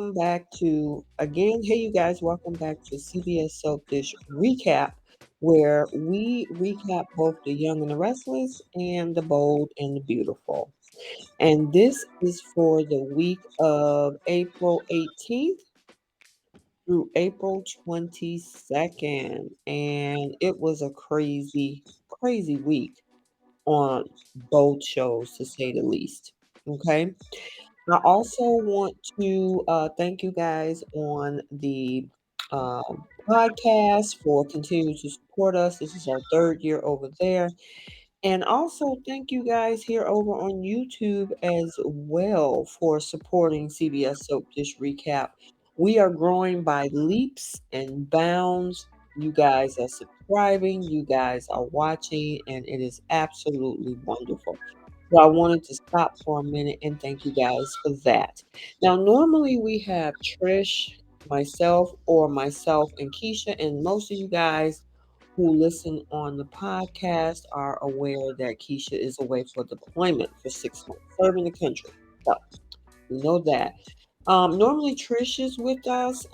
welcome back to again. Hey, you guys, welcome back to CBS Soapdish Recap, where we recap both the Young and the Restless and the Bold and the Beautiful. And this is for the week of April 18th through April 22nd. And it was a crazy, crazy week on both shows, to say the least. Okay. I also want to thank you guys on the podcast for continuing to support us. This is our third year over there. And also thank you guys here over on YouTube as well for supporting CBS Soap Dish Recap. We are growing by leaps and bounds. You guys are subscribing, you guys are watching, and it is absolutely wonderful. So I wanted to stop for a minute and thank you guys for that. Now, normally we have Trish, myself and Keisha, and most of you guys who listen on the podcast are aware that Keisha is away for deployment for 6 months, serving the country. So we know that. Normally Trish is with us,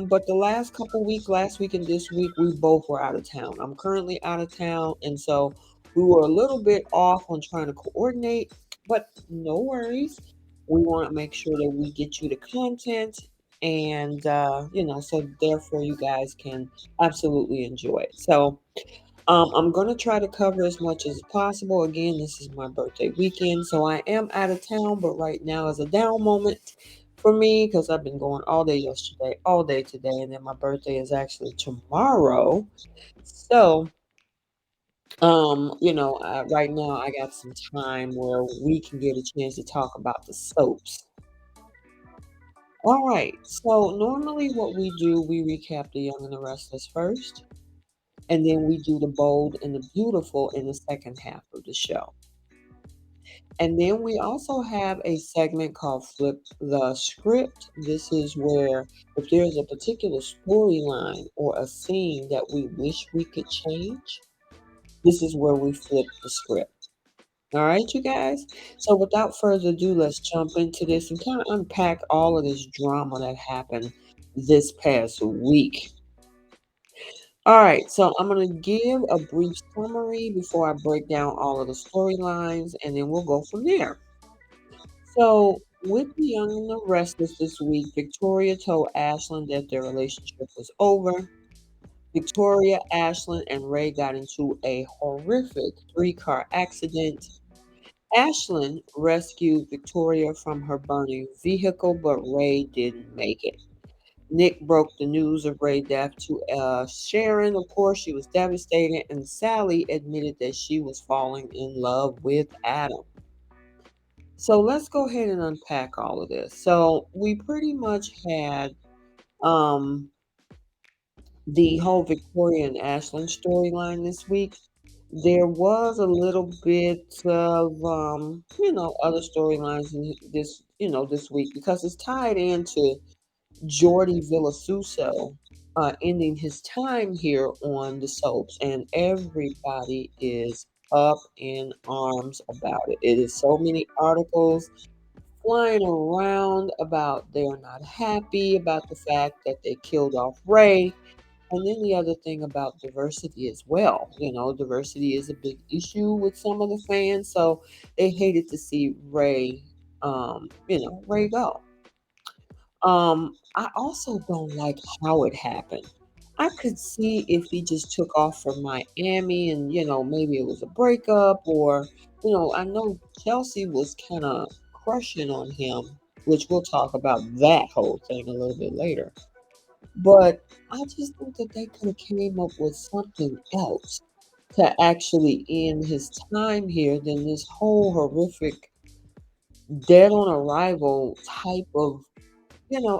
but the last couple weeks, last week and this week, we both were out of town. I'm currently out of town, and so we were a little bit off on trying to coordinate, but no worries. We want to make sure that we get you the content, and so therefore you guys can absolutely enjoy it. So I'm going to try to cover as much as possible. Again, this is my birthday weekend, so I am out of town, but right now is a down moment for me because I've been going all day yesterday, all day today, and then my birthday is actually tomorrow. So, right now I got some time where we can get a chance to talk about the soaps. All right, so normally what we do, we recap The Young and the Restless first, and then we do The Bold and the Beautiful in the second half of the show. And then we also have a segment called Flip the Script. This is where, if there's a particular storyline or a scene that we wish we could change, this is where we flip the script. All right, you guys? So, without further ado, let's jump into this and kind of unpack all of this drama that happened this past week. All right, so I'm going to give a brief summary before I break down all of the storylines, and then we'll go from there. So, with the Young and the Restless this week, Victoria told Ashland that their relationship was over. Victoria, Ashland, and Ray got into a horrific three-car accident. Ashland rescued Victoria from her burning vehicle, but Ray didn't make it. Nick broke the news of Ray's death to Sharon. Of course, she was devastated, and Sally admitted that she was falling in love with Adam. So let's go ahead and unpack all of this. So we pretty much had um, the whole Victoria and Ashland storyline this week. There was a little bit of other storylines in this week because it's tied into Jordy Villasuso ending his time here on the soaps, and everybody is up in arms about it. It is so many articles flying around about they're not happy about the fact that they killed off Ray. And then the other thing about diversity as well. Diversity is a big issue with some of the fans, so they hated to see Ray go. I also don't like how it happened. I could see if he just took off from Miami and, maybe it was a breakup or, I know Chelsea was kind of crushing on him, which we'll talk about that whole thing a little bit later. But I just think that they could have came up with something else to actually end his time here than this whole horrific dead on arrival type of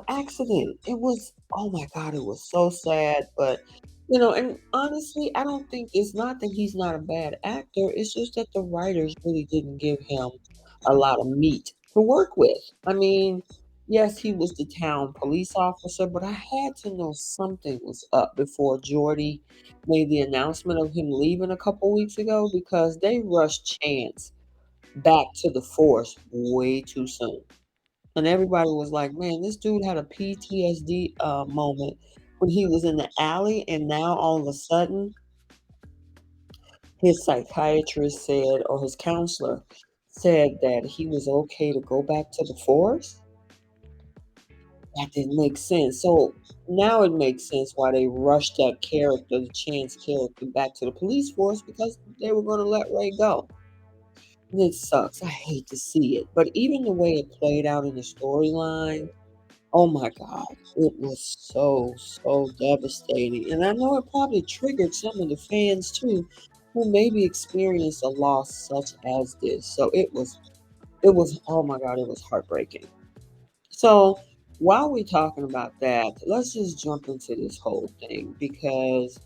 accident. It was, oh my God, it was so sad. But, and honestly, I don't think it's not that he's not a bad actor. It's just that the writers really didn't give him a lot of meat to work with. I mean, yes, he was the town police officer, but I had to know something was up before Jordy made the announcement of him leaving a couple weeks ago because they rushed Chance back to the force way too soon. And everybody was like, "Man, this dude had a PTSD, moment when he was in the alley, and now all of a sudden, his psychiatrist said or his counselor said that he was okay to go back to the force?" That didn't make sense. So, now it makes sense why they rushed that character, the Chance character, back to the police force because they were gonna let Ray go. And it sucks. I hate to see it. But even the way it played out in the storyline, oh my god, it was so, so devastating, and I know it probably triggered some of the fans too, who maybe experienced a loss such as this. So it was oh my god, it was heartbreaking. So, while we're talking about that, let's just jump into this whole thing because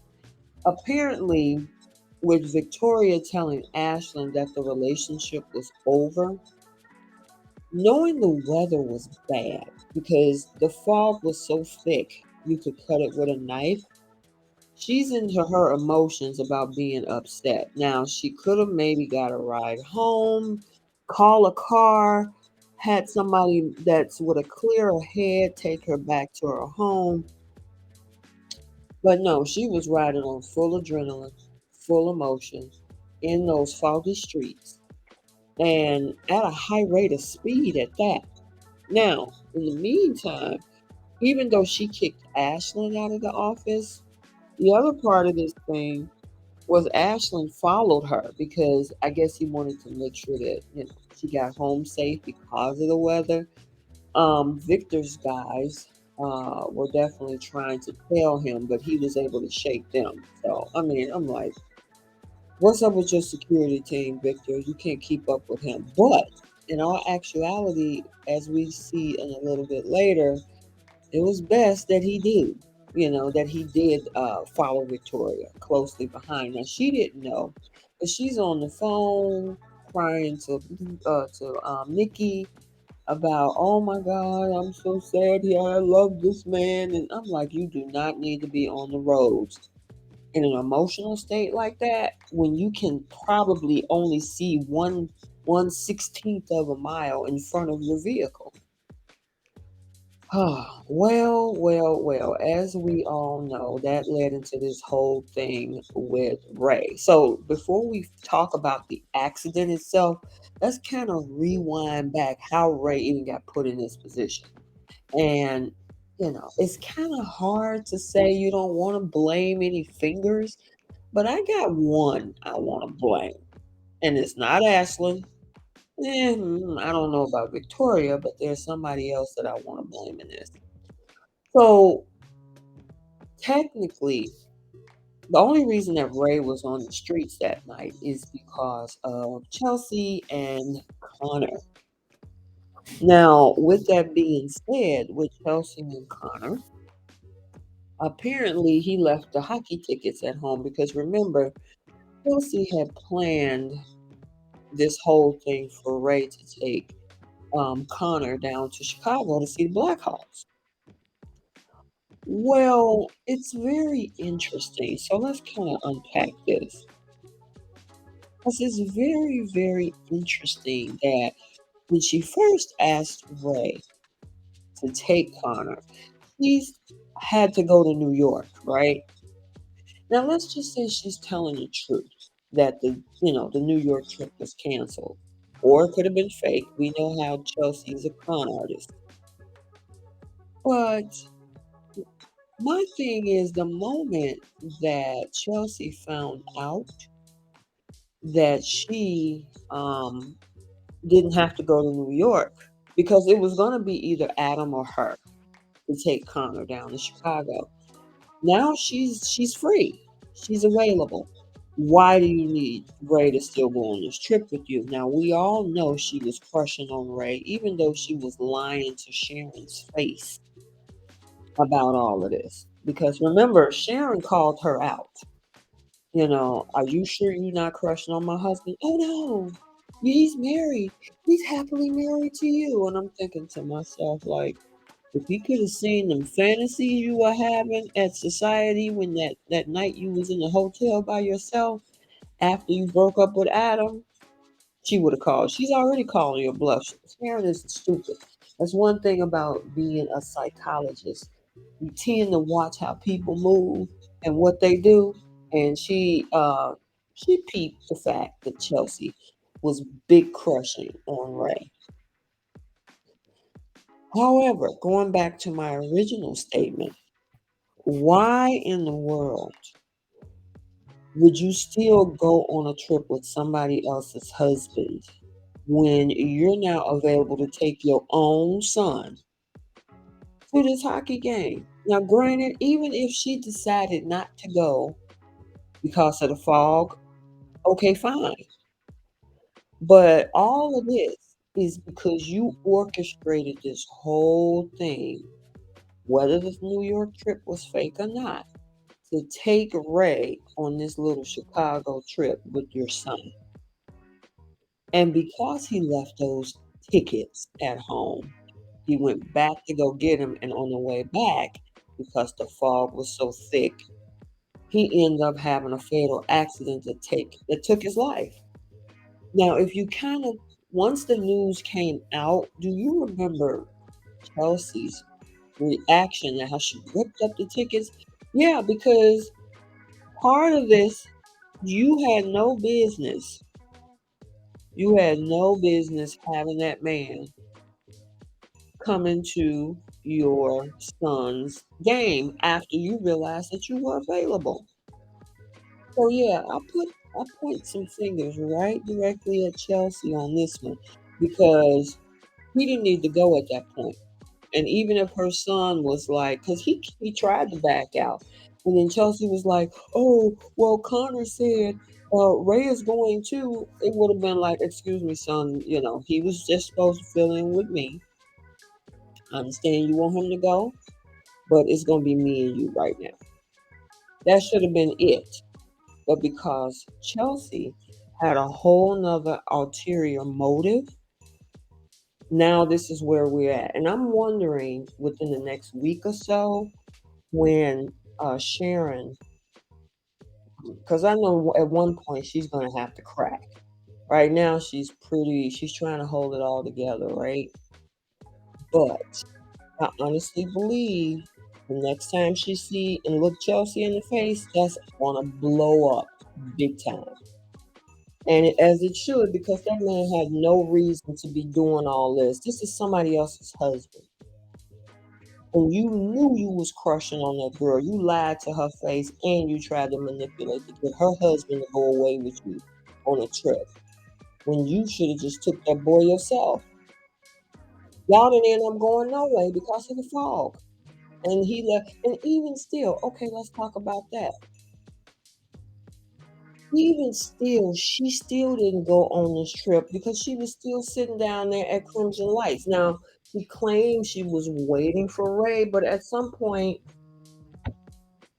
apparently with Victoria telling Ashland that the relationship was over, knowing the weather was bad because the fog was so thick you could cut it with a knife, she's into her emotions about being upset. Now, she could have maybe got a ride home, call a car, had somebody that's with a clearer head take her back to her home. But no, she was riding on full adrenaline, full emotion in those foggy streets and at a high rate of speed at that. Now, in the meantime, even though she kicked Ashland out of the office, the other part of this thing was Ashland followed her because I guess he wanted to make sure that she got home safe because of the weather. Victor's guys were definitely trying to tell him, but he was able to shake them. So I mean, I'm like, what's up with your security team, Victor? You can't keep up with him. But in all actuality, as we see in a little bit later, it was best that he did, that he did follow Victoria closely behind. Now she didn't know, but she's on the phone crying to Nikki about, oh my God, I'm so sad here. I love this man, and I'm like, you do not need to be on the roads in an emotional state like that when you can probably only see one sixteenth of a mile in front of your vehicle. Well, well, well, as we all know, that led into this whole thing with Ray. So before we talk about the accident itself, let's kind of rewind back how Ray even got put in this position. And, it's kind of hard to say you don't want to blame any fingers, but I got one I want to blame. And it's not Ashley. I don't know about Victoria, but there's somebody else that I want to blame in this. So technically, the only reason that Ray was on the streets that night is because of Chelsea and Connor. Now, with that being said, with Chelsea and Connor, apparently he left the hockey tickets at home because remember, Chelsea had planned this whole thing for Ray to take Connor down to Chicago to see the Blackhawks. Well, it's very interesting. So let's kind of unpack this. Because it's very, very interesting that when she first asked Ray to take Connor, he's had to go to New York, right? Now let's just say she's telling the truth that the New York trip was canceled. Or it could have been fake. We know how Chelsea is a con artist. But my thing is the moment that Chelsea found out that she didn't have to go to New York because it was going to be either Adam or her to take Connor down to Chicago. Now she's free. She's available. Why do you need Ray to still go on this trip with you? Now we all know she was crushing on Ray, even though she was lying to Sharon's face about all of this. Because remember, Sharon called her out. Are you sure you're not crushing on my husband? Oh no, he's married. He's happily married to you. And I'm thinking to myself, like, if you could have seen them fantasies you were having at society when that night you was in the hotel by yourself after you broke up with Adam, she would have called. She's already calling your bluff. Sharon is stupid. That's one thing about being a psychologist. You tend to watch how people move and what they do. And she peeped the fact that Chelsea was big crushing on Ray. However, going back to my original statement, why in the world would you still go on a trip with somebody else's husband when you're now available to take your own son to this hockey game? Now, granted, even if she decided not to go because of the fog, okay, fine. But all of this is because you orchestrated this whole thing, whether the New York trip was fake or not, to take Ray on this little Chicago trip with your son. And because he left those tickets at home, he went back to go get him, and on the way back, because the fog was so thick, he ended up having a fatal accident that took his life. Now, if you kind of once the news came out, do you remember Chelsea's reaction and how she ripped up the tickets? Yeah, because part of this, you had no business. You had no business having that man coming to your son's game after you realized that you were available. So yeah, I point some fingers right directly at Chelsea on this one because he didn't need to go at that point. And even if her son was like, because he tried to back out, and then Chelsea was like, "Oh, well, Connor said Ray is going too." It would have been like, "Excuse me, son. You know, he was just supposed to fill in with me. I understand you want him to go, but it's gonna be me and you right now." That should have been it. But because Chelsea had a whole nother ulterior motive, now this is where we're at. And I'm wondering within the next week or so when Sharon, because I know at one point she's going to have to crack. Right now, she's trying to hold it all together, right? But I honestly believe the next time she see and look Chelsea in the face, that's gonna blow up big time. And as it should, because that man had no reason to be doing all this. This is somebody else's husband. And you knew you was crushing on that girl. You lied to her face and you tried to manipulate to get her husband to go away with you on a trip. When you should have just took that boy yourself. Y'all didn't end up going no way because of the fog. And he left. And even still, okay, let's talk about that. Even still, she still didn't go on this trip because she was still sitting down there at Crimson Lights. Now, she claimed she was waiting for Ray, but at some point,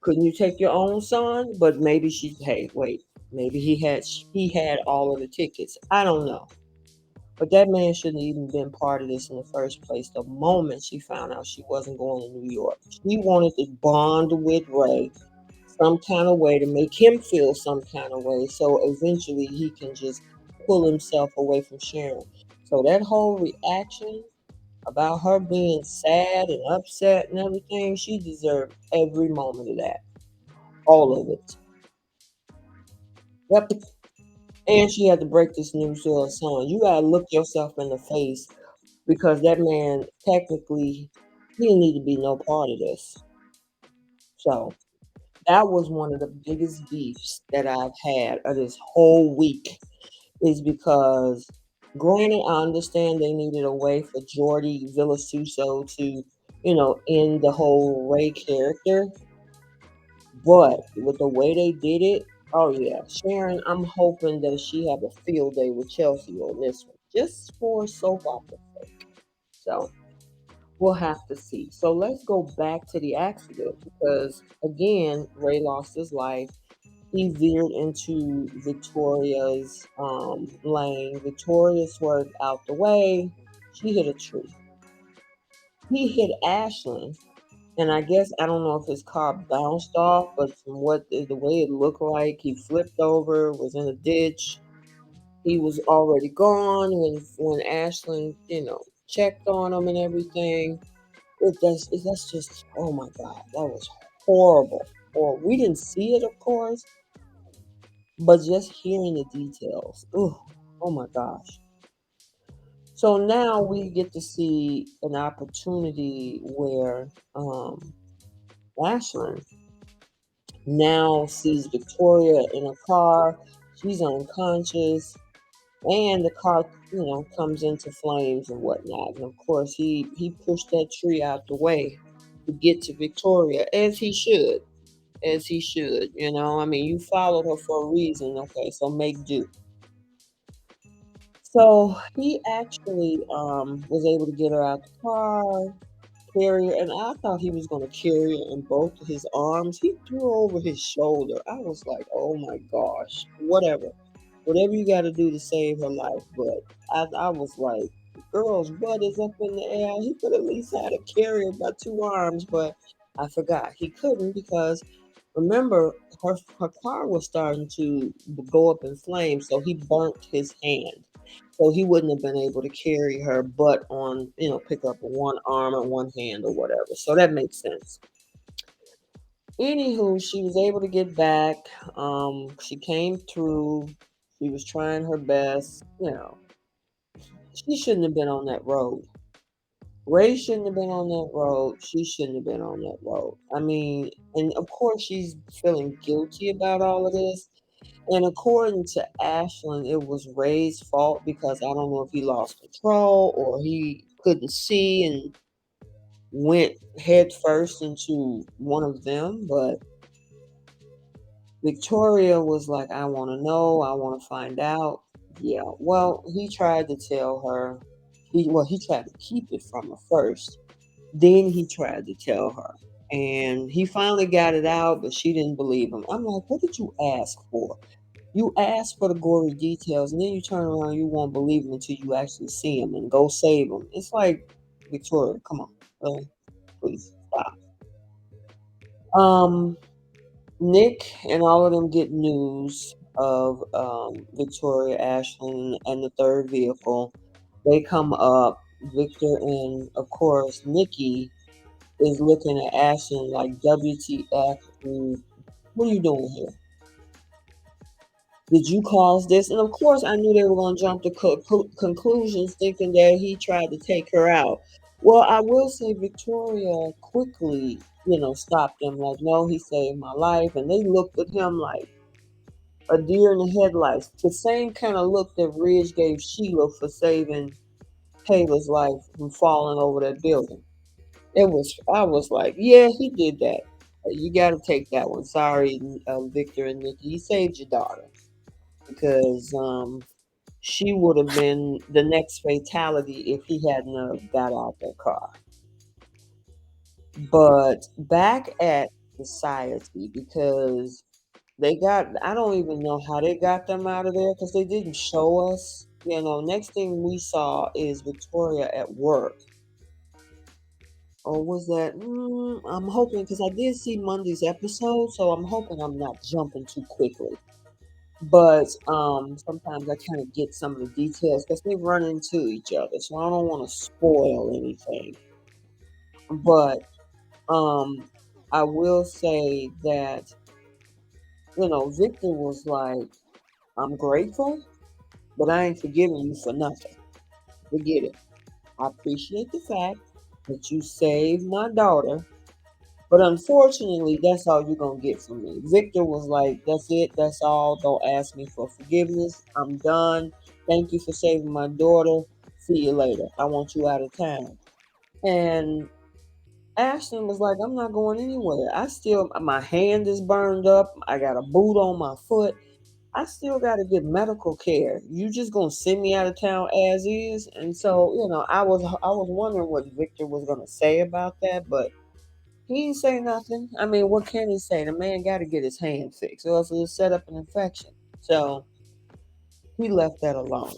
couldn't you take your own son? But maybe hey, wait, maybe he had all of the tickets. I don't know. But that man shouldn't have even been part of this in the first place. The moment she found out she wasn't going to New York, she wanted to bond with Ray some kind of way to make him feel some kind of way so eventually he can just pull himself away from Sharon. So that whole reaction about her being sad and upset and everything, she deserved every moment of that. All of it. Yep. And she had to break this news to her son. You gotta look yourself in the face because that man technically he didn't need to be no part of this. So that was one of the biggest beefs that I've had of this whole week is because granted I understand they needed a way for Jordy Villasuso to, end the whole Ray character, but with the way they did it, oh yeah. Sharon, I'm hoping that she have a field day with Chelsea on this one. Just for soap opera sake. So we'll have to see. So let's go back to the accident because again, Ray lost his life. He veered into Victoria's lane. Victoria swerved out the way. She hit a tree. He hit Ashland, and I guess I don't know if his car bounced off, but from the way it looked like, he flipped over, was in a ditch. He was already gone when Ashland, checked on him and everything. That's just, oh my God, that was horrible. Or we didn't see it, of course, but just hearing the details. Ooh, oh my gosh. So now we get to see an opportunity where Ashland now sees Victoria in a car. She's unconscious, and the car, comes into flames and whatnot. And of course, he pushed that tree out the way to get to Victoria, as he should, as he should. I mean, you followed her for a reason. Okay, so make do. So he actually was able to get her out the car, carry her, and I thought he was gonna carry her in both of his arms. He threw her over his shoulder. I was like, "Oh my gosh, whatever, whatever you got to do to save her life." But I was like, "The girl's butt is up in the air. He could at least had her carry her by two arms." But I forgot he couldn't because remember her car was starting to go up in flames, so he burnt his hand. So he wouldn't have been able to carry her but on, pick up one arm and one hand or whatever. So that makes sense. Anywho, she was able to get back. She came through. She was trying her best. She shouldn't have been on that road. Ray shouldn't have been on that road. She shouldn't have been on that road. I mean, and of course she's feeling guilty about all of this. And according to Ashland, it was Ray's fault because I don't know if he lost control or he couldn't see and went head first into one of them. But Victoria was like, I want to know, I want to find out. Yeah, well, he tried to tell her. He tried to keep it from her first. Then he tried to tell her. And he finally got it out, but she didn't believe him. I'm like, what did you ask for? You ask for the gory details, and then you turn around, you won't believe them until you actually see them and go save them. It's like, Victoria, come on, really, please stop. Um, Nick and all of them get news of Victoria, Ashland, and the third vehicle. They come up. Victor and of course Nikki is looking at Ashland like, WTF? What are you doing here? Did you cause this? And of course, I knew they were going to jump to conclusions thinking that he tried to take her out. Well, I will say Victoria quickly, stopped him like, no, he saved my life. And they looked at him like a deer in the headlights. The same kind of look that Ridge gave Sheila for saving Taylor's life from falling over that building. I was like, yeah, he did that. You got to take that one. Sorry, Victor and Nikki. He saved your daughter because she would have been the next fatality if he hadn't got out that car. But back at society, because I don't even know how they got them out of there because they didn't show us. Next thing we saw is Victoria at work. Or was that? I'm hoping because I did see Monday's episode, so I'm hoping I'm not jumping too quickly. But sometimes I kind of get some of the details because they run into each other, so I don't want to spoil anything. But I will say that Victor was like, "I'm grateful, but I ain't forgiving you for nothing. Forget it. I appreciate the fact that you saved my daughter, but unfortunately, that's all you're gonna get from me." Victor was like, "That's it. That's all. Don't ask me for forgiveness. I'm done. Thank you for saving my daughter. See you later. I want you out of town." And Ashton was like, "I'm not going anywhere. My hand is burned up. I got a boot on my foot. I still got to get medical care. You just gonna send me out of town as is?" And so, I was wondering what Victor was gonna say about that, but he didn't say nothing. I mean, what can he say? The man got to get his hand fixed, or else it'll set up an infection. So he left that alone.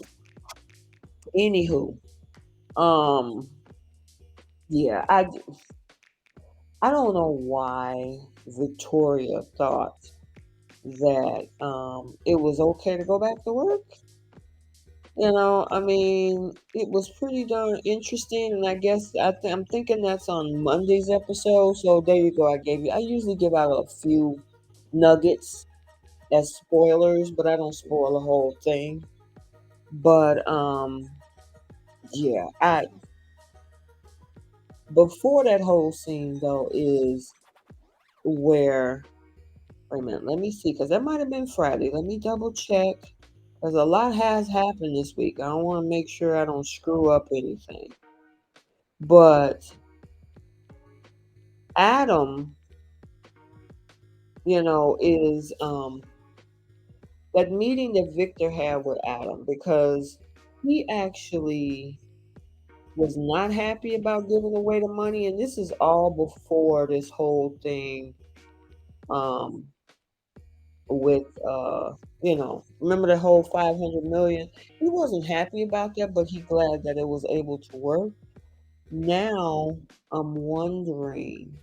Anywho, um, yeah, I don't know why Victoria thought that it was okay to go back to work. I mean, it was pretty darn interesting, and I guess I'm thinking that's on Monday's episode. So there you go. I usually give out a few nuggets as spoilers, but I don't spoil the whole thing. But yeah, I before that whole scene though is where wait a minute, let me see, because that might have been Friday. Let me double check. Because a lot has happened this week. I don't want to make sure I don't screw up anything. But Adam, is that meeting that Victor had with Adam because he actually was not happy about giving away the money, and this is all before this whole thing um with remember the whole 500 million. He wasn't happy about that, but he glad that it was able to work. Now I'm wondering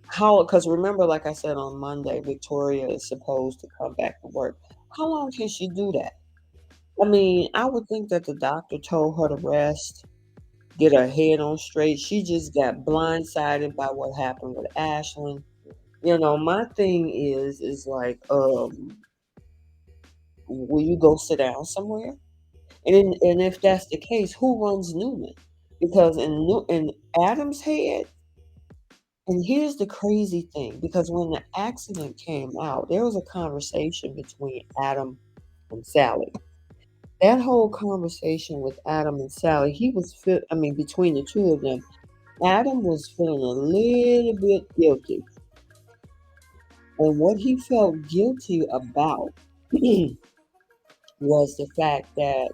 how, because remember, like I said on Monday, Victoria is supposed to come back to work. How long can she do that? I mean, I would think that the doctor told her to rest, get her head on straight. She just got blindsided by what happened with Ashland. My thing is like, will you go sit down somewhere? And if that's the case, who runs Newman? Because in Adam's head, and here's the crazy thing, because when the accident came out, there was a conversation between Adam and Sally. That whole conversation with Adam and Sally, I mean, between the two of them, Adam was feeling a little bit guilty. And what he felt guilty about was the fact that,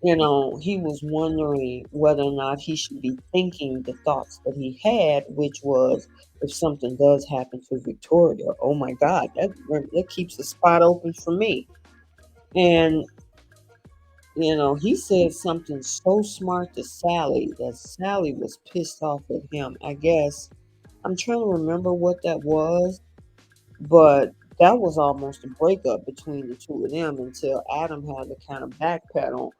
he was wondering whether or not he should be thinking the thoughts that he had, which was if something does happen to Victoria, oh my God, that keeps the spot open for me. And he said something so smart to Sally that Sally was pissed off at him. I guess I'm trying to remember what that was, but that was almost a breakup between the two of them until Adam had to kind of backpedal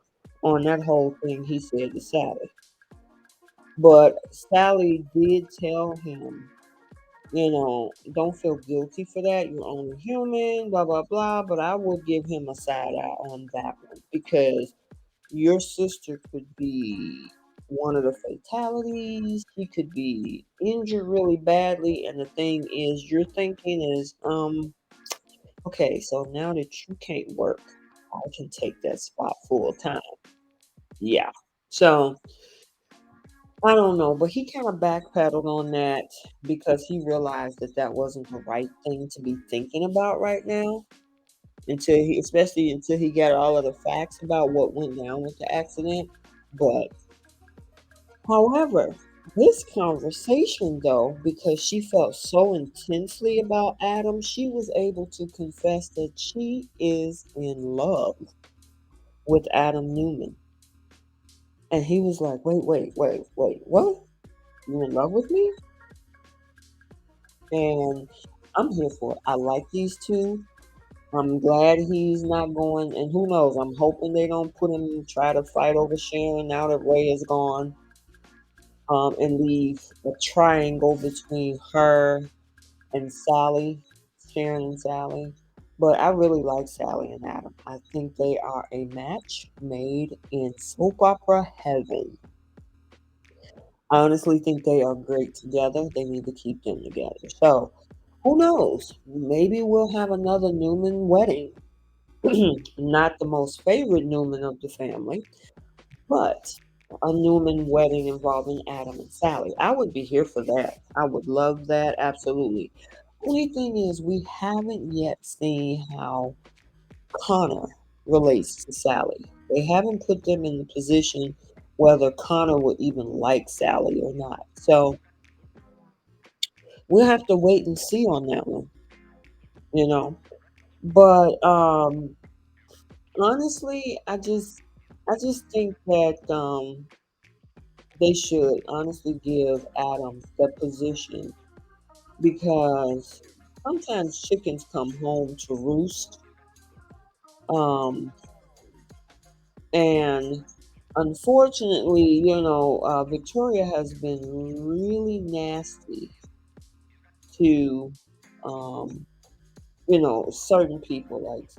on that whole thing he said to Sally. But Sally did tell him, don't feel guilty for that. You're only human, blah, blah, blah. But I would give him a side eye on that one because your sister could be one of the fatalities. She could be injured really badly. And the thing is, you're thinking is, okay, so now that you can't work, I can take that spot full time. Yeah. So I don't know, but he kind of backpedaled on that because he realized that that wasn't the right thing to be thinking about right now especially until he got all of the facts about what went down with the accident. But however, this conversation though, because she felt so intensely about Adam, she was able to confess that she is in love with Adam Newman. And he was like, wait, wait, wait, wait, what? You in love with me? And I'm here for it. I like these two. I'm glad he's not going, and who knows? I'm hoping they don't put him try to fight over Sharon now that Ray is gone, and leave a triangle between her and Sally, Sharon and Sally. But I really like Sally and Adam. I think they are a match made in soap opera heaven. I honestly think they are great together. They need to keep them together. So, who knows? Maybe we'll have another Newman wedding. Not the most favorite Newman of the family, but a Newman wedding involving Adam and Sally. I would be here for that. I would love that, absolutely. Only thing is, we haven't yet seen how Connor relates to Sally. They haven't put them in the position whether Connor would even like Sally or not. So we'll have to wait and see on that one, you know. But honestly, I just think that they should honestly give Adam that position because sometimes chickens come home to roost. Um, And unfortunately, Victoria has been really nasty to, um, certain people. Like,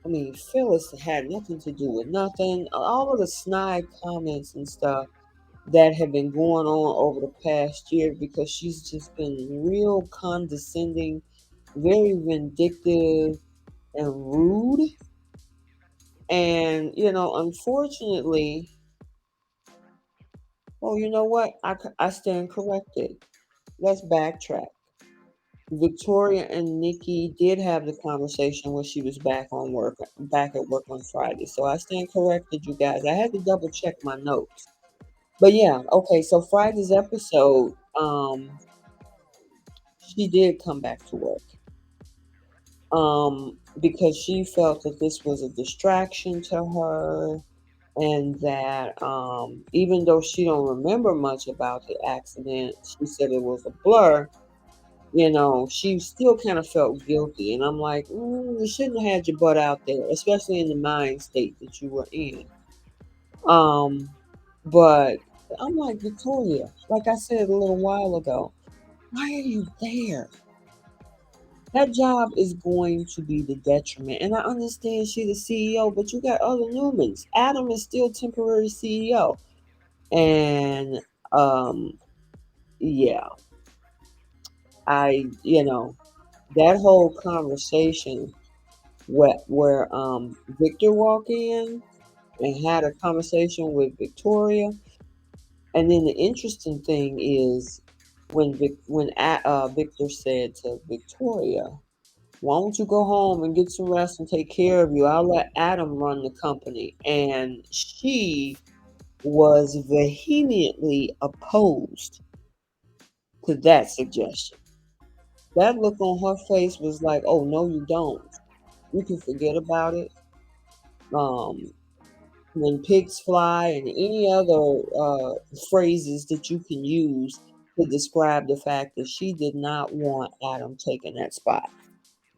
I mean, Phyllis had nothing to do with nothing. All of the snide comments and stuff that have been going on over the past year because she's just been real condescending, very vindictive, and rude. And, unfortunately, oh, you know what? I stand corrected. Let's backtrack. Victoria and Nikki did have the conversation when she was back at work on Friday. So I stand corrected, you guys. I had to double check my notes. But yeah, okay, so Friday's episode, she did come back to work. Because she felt that this was a distraction to her and that even though she don't remember much about the accident, she said it was a blur. She still kind of felt guilty. And I'm like, you shouldn't have had your butt out there, especially in the mind state that you were in. Um, but I'm like, Victoria, like I said a little while ago, why are you there? That job is going to be the detriment. And I understand she's the CEO, but you got other Newmans. Adam is still temporary CEO. And yeah, that whole conversation where Victor walked in and had a conversation with Victoria. And then the interesting thing is when Victor said to Victoria, why don't you go home and get some rest and take care of you? I'll let Adam run the company. And she was vehemently opposed to that suggestion. That look on her face was like, oh, no, you don't. You can forget about it. Um, when pigs fly and any other phrases that you can use to describe the fact that she did not want Adam taking that spot.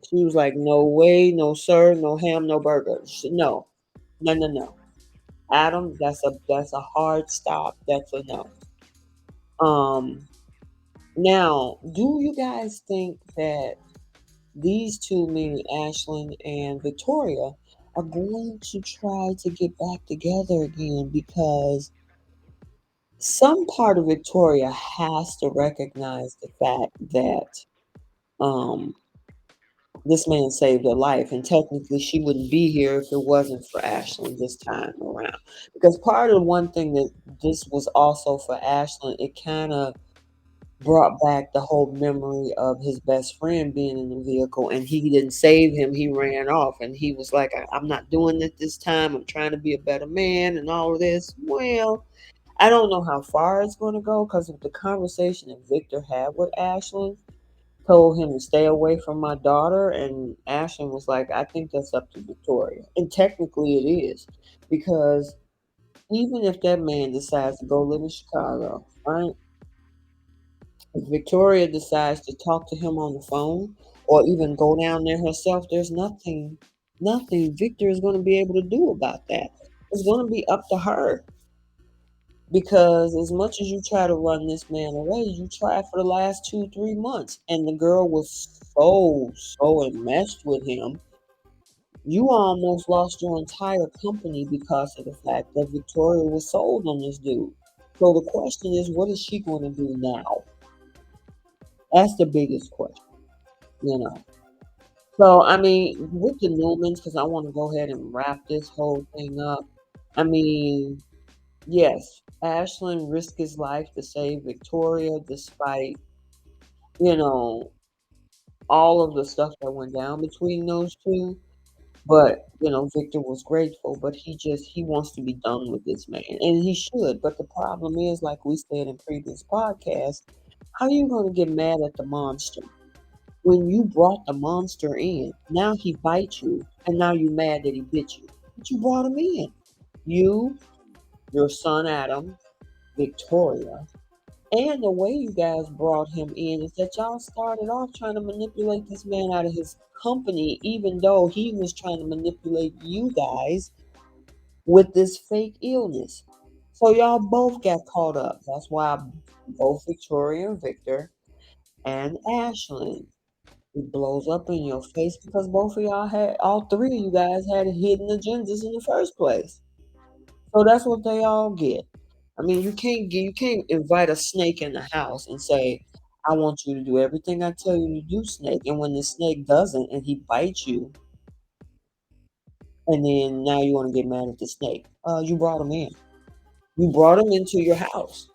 She was like, no way, no sir, no ham, no burger. No, no, no, no. Adam, that's a hard stop. That's a no. Um, Now, do you guys think that these two, meaning Ashland and Victoria, are going to try to get back together again? Because some part of Victoria has to recognize the fact that um, this man saved her life, and technically she wouldn't be here if it wasn't for Ashland this time around. Because part of the one thing that this was also for Ashland, it kind of brought back the whole memory of his best friend being in the vehicle and he didn't save him. He ran off and he was like, I'm not doing it this time. I'm trying to be a better man and all of this. Well, I don't know how far it's going to go because of the conversation that Victor had with Ashlyn. Told him to stay away from my daughter, and Ashlyn was like, I think that's up to Victoria. And technically it is because even if that man decides to go live in Chicago, right? If Victoria decides to talk to him on the phone or even go down there herself, there's nothing Victor is going to be able to do about that. It's going to be up to her because as much as you try to run this man away, you tried for the last 2, 3 months, and the girl was so enmeshed with him. You almost lost your entire company because of the fact that Victoria was sold on this dude. So the question is, what is she going to do now? That's the biggest question, you know. So, I mean, with the Newmans, because I want to go ahead and wrap this whole thing up. I mean, yes, Ashland risked his life to save Victoria despite, you know, all of the stuff that went down between those two. But, Victor was grateful, but he wants to be done with this man. And he should. But the problem is, like we said in previous podcasts, how are you going to get mad at the monster? When you brought the monster in, now he bites you, and now you mad that he bit you. But you brought him in. You, your son Adam, Victoria, and the way you guys brought him in is that y'all started off trying to manipulate this man out of his company, even though he was trying to manipulate you guys with this fake illness. So y'all both got caught up. That's why both Victoria and Victor and Ashland, it blows up in your face because both of y'all had, all three of you guys had hidden agendas in the first place. So that's what they all get. I mean, you can't invite a snake in the house and say, "I want you to do everything I tell you to do, snake." And when the snake doesn't and he bites you, and then now you want to get mad at the snake. You brought him in. You brought him into your house.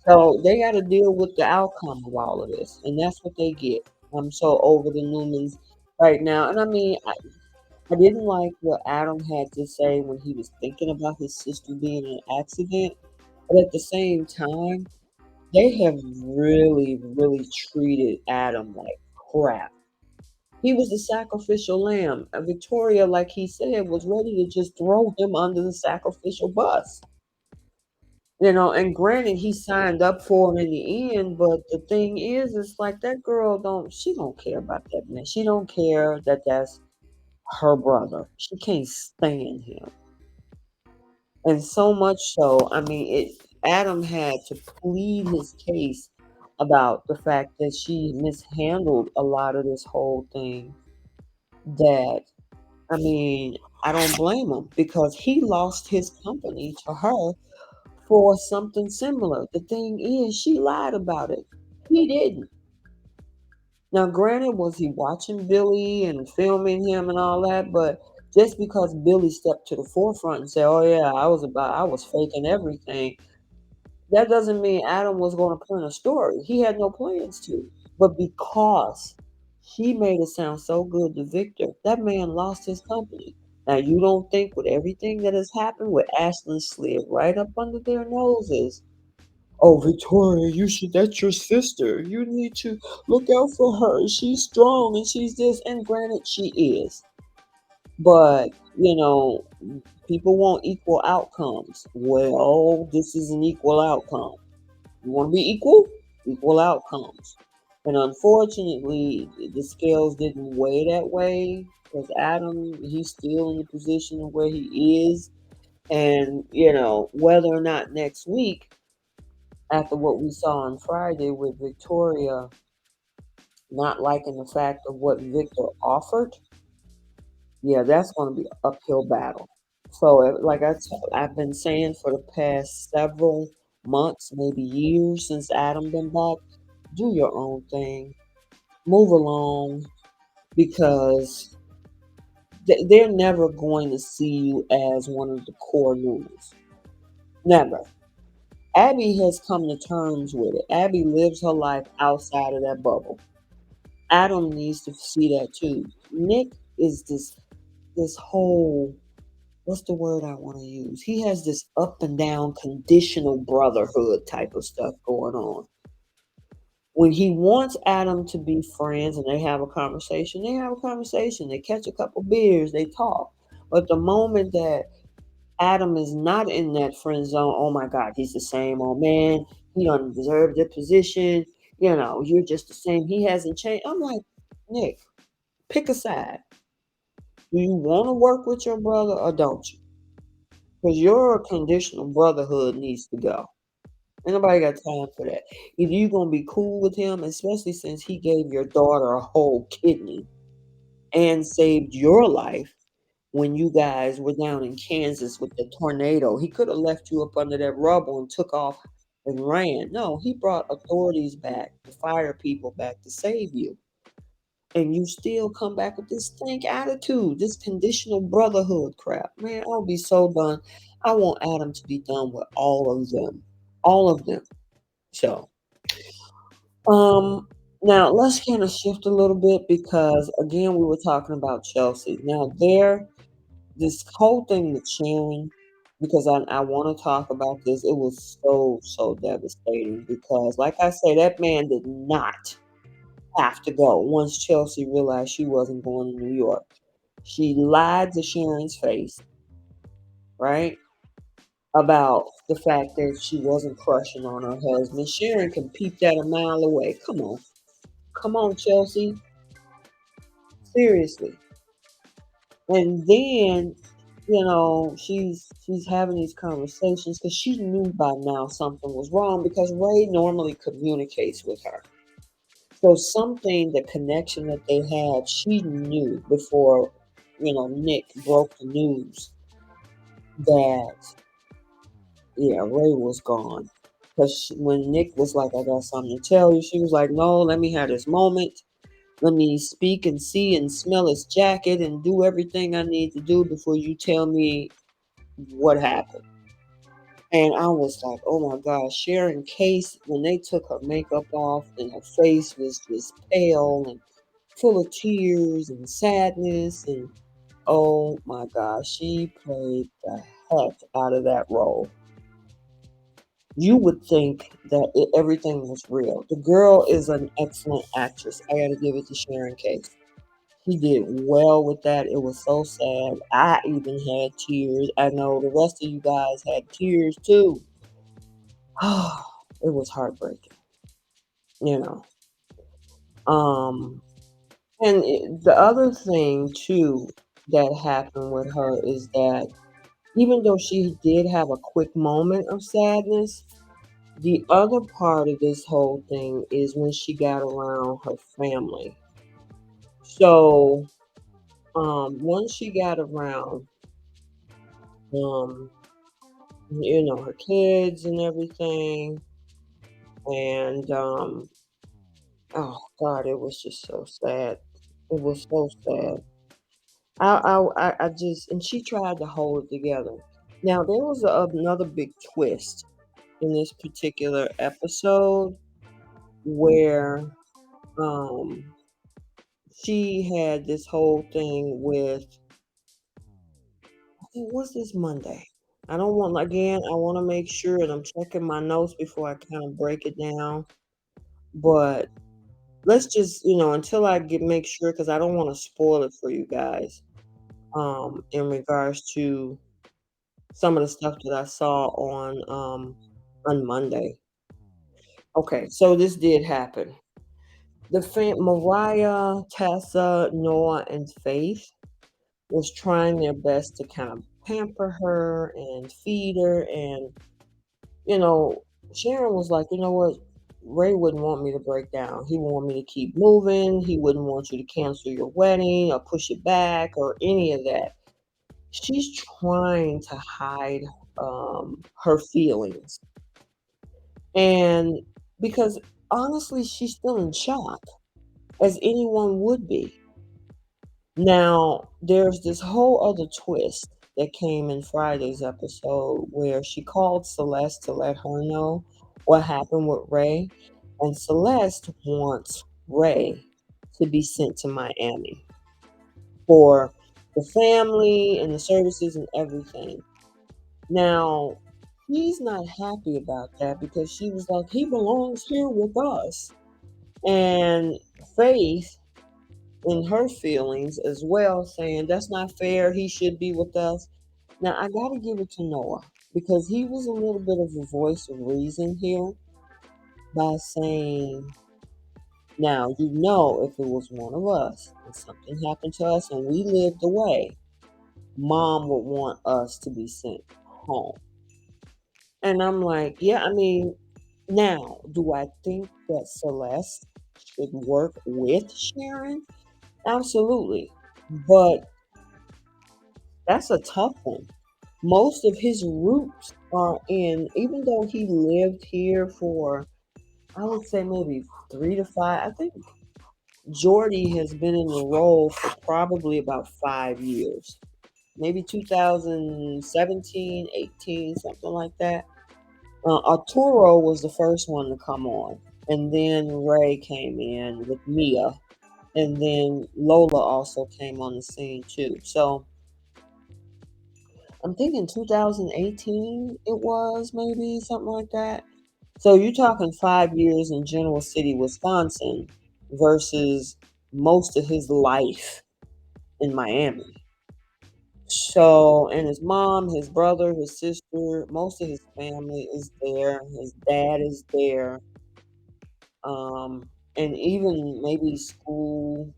So they got to deal with the outcome of all of this, and that's what they get. I'm so over the Newmans right now, and I mean, I didn't like what Adam had to say when he was thinking about his sister being in an accident, but at the same time, they have really, really treated Adam like crap. He was the sacrificial lamb. And Victoria, like he said, was ready to just throw him under the sacrificial bus. You know, and granted, he signed up for it in the end, but the thing is, it's like that girl she don't care about that man. She don't care that that's her brother. She can't stand him. And so much so, I mean, Adam had to plead his case about the fact that she mishandled a lot of this whole thing. That, I mean, I don't blame him because he lost his company to her for something similar. The thing is, she lied about it. He didn't. Now, granted, was he watching Billy and filming him and all that? But just because Billy stepped to the forefront and said, "Oh yeah, I was faking everything," that doesn't mean Adam was going to plan a story. He had no plans to. But because she made it sound so good to Victor, that man lost his company. Now, you don't think with everything that has happened with Ashland slid right up under their noses. "Oh, Victoria, that's your sister. You need to look out for her. She's strong and she's this." And granted, she is. But, people want equal outcomes. Well, this is an equal outcome. You want to be equal? Equal outcomes. And unfortunately, the scales didn't weigh that way because Adam, he's still in the position of where he is. And, whether or not next week, after what we saw on Friday with Victoria not liking the fact of what Victor offered, yeah, that's going to be an uphill battle. So, like I've been saying for the past several months, maybe years since Adam been back, do your own thing, move along, because they're never going to see you as one of the core news. Never. Abby has come to terms with it. Abby lives her life outside of that bubble. Adam needs to see that too. Nick is this whole, what's the word I want to use? He has this up and down conditional brotherhood type of stuff going on. When he wants Adam to be friends and they have a conversation, they have a conversation. They catch a couple beers, they talk. But the moment that Adam is not in that friend zone, oh my God, he's the same old man. He don't deserve the position. You're just the same. He hasn't changed. I'm like, Nick, pick a side. Do you want to work with your brother or don't you? Because your conditional brotherhood needs to go. Ain't nobody got time for that. Either you gonna be cool with him, especially since he gave your daughter a whole kidney and saved your life when you guys were down in Kansas with the tornado. He could have left you up under that rubble and took off and ran. No, he brought authorities back, the fire people back to save you. And you still come back with this stank attitude, this conditional brotherhood crap. Man, I'll be so done. I want Adam to be done with all of them. All of them. So, um, now let's kind of shift a little bit because again, we were talking about Chelsea. Now this whole thing with Sharon, because I want to talk about this. It was so, so devastating because, like I say, that man did not have to go once Chelsea realized she wasn't going to New York. She lied to Sharon's face, right? About the fact that she wasn't crushing on her husband. Sharon can peep that a mile away. Come on. Come on, Chelsea. Seriously. And then she's having these conversations because she knew by now something was wrong because Ray normally communicates with her. So something, the connection that they had, she knew before, Nick broke the news that, yeah, Ray was gone. Because when Nick was like, I got something to tell you, she was like, no, let me have this moment. Let me speak and see and smell his jacket and do everything I need to do before you tell me what happened. And I was like, oh my gosh, Sharon Case, when they took her makeup off and her face was just pale and full of tears and sadness. And oh my gosh, she played the heck out of that role. You would think that everything was real. The girl is an excellent actress. I got to give it to Sharon Case. She did well with that. It was so sad. I even had tears. I know the rest of you guys had tears too. It was heartbreaking, you know. Um, and the other thing too that happened with her is that even though she did have a quick moment of sadness, the other part of this whole thing is when she got around her family. So, once she got around, um, her kids and everything, and oh God, it was just so sad. It was so sad. I just, and she tried to hold it together. Now there was another big twist in this particular episode where um she had this whole thing with, what's this Monday? I don't want, again, I want to make sure, and I'm checking my notes before I kind of break it down. But let's just, until I make sure, because I don't want to spoil it for you guys. In regards to some of the stuff that I saw on Monday. Okay, so this did happen. Mariah, Tessa, Noah, and Faith was trying their best to kind of pamper her and feed her. And, you know, Sharon was like, you know what? Ray wouldn't want me to break down. He would want me to keep moving. He wouldn't want you to cancel your wedding or push it back or any of that. She's trying to hide her feelings. And because honestly, she's still in shock, as anyone would be. Now, there's this whole other twist that came in Friday's episode where she called Celeste to let her know what happened with Ray. And Celeste wants Ray to be sent to Miami for the family and the services and everything. Now, she's not happy about that because she was like, he belongs here with us. And Faith, in her feelings as well, saying that's not fair. He should be with us. Now, I got to give it to Noah because he was a little bit of a voice of reason here by saying, now, if it was one of us and something happened to us and we lived away, mom would want us to be sent home. And I'm like, yeah, I mean, now, do I think that Celeste should work with Sharon? Absolutely. But that's a tough one. Most of his roots are in, even though he lived here for, I would say maybe 3 to 5, I think Jordy has been in the role for probably about 5 years, maybe 2017, 18, something like that. Arturo was the first one to come on, and then Ray came in with Mia, and then Lola also came on the scene too. So I'm thinking 2018 it was, maybe something like that. So you're talking 5 years in General City, Wisconsin versus most of his life in Miami. So, and his mom, his brother, his sister, most of his family is there. His dad is there. And even maybe school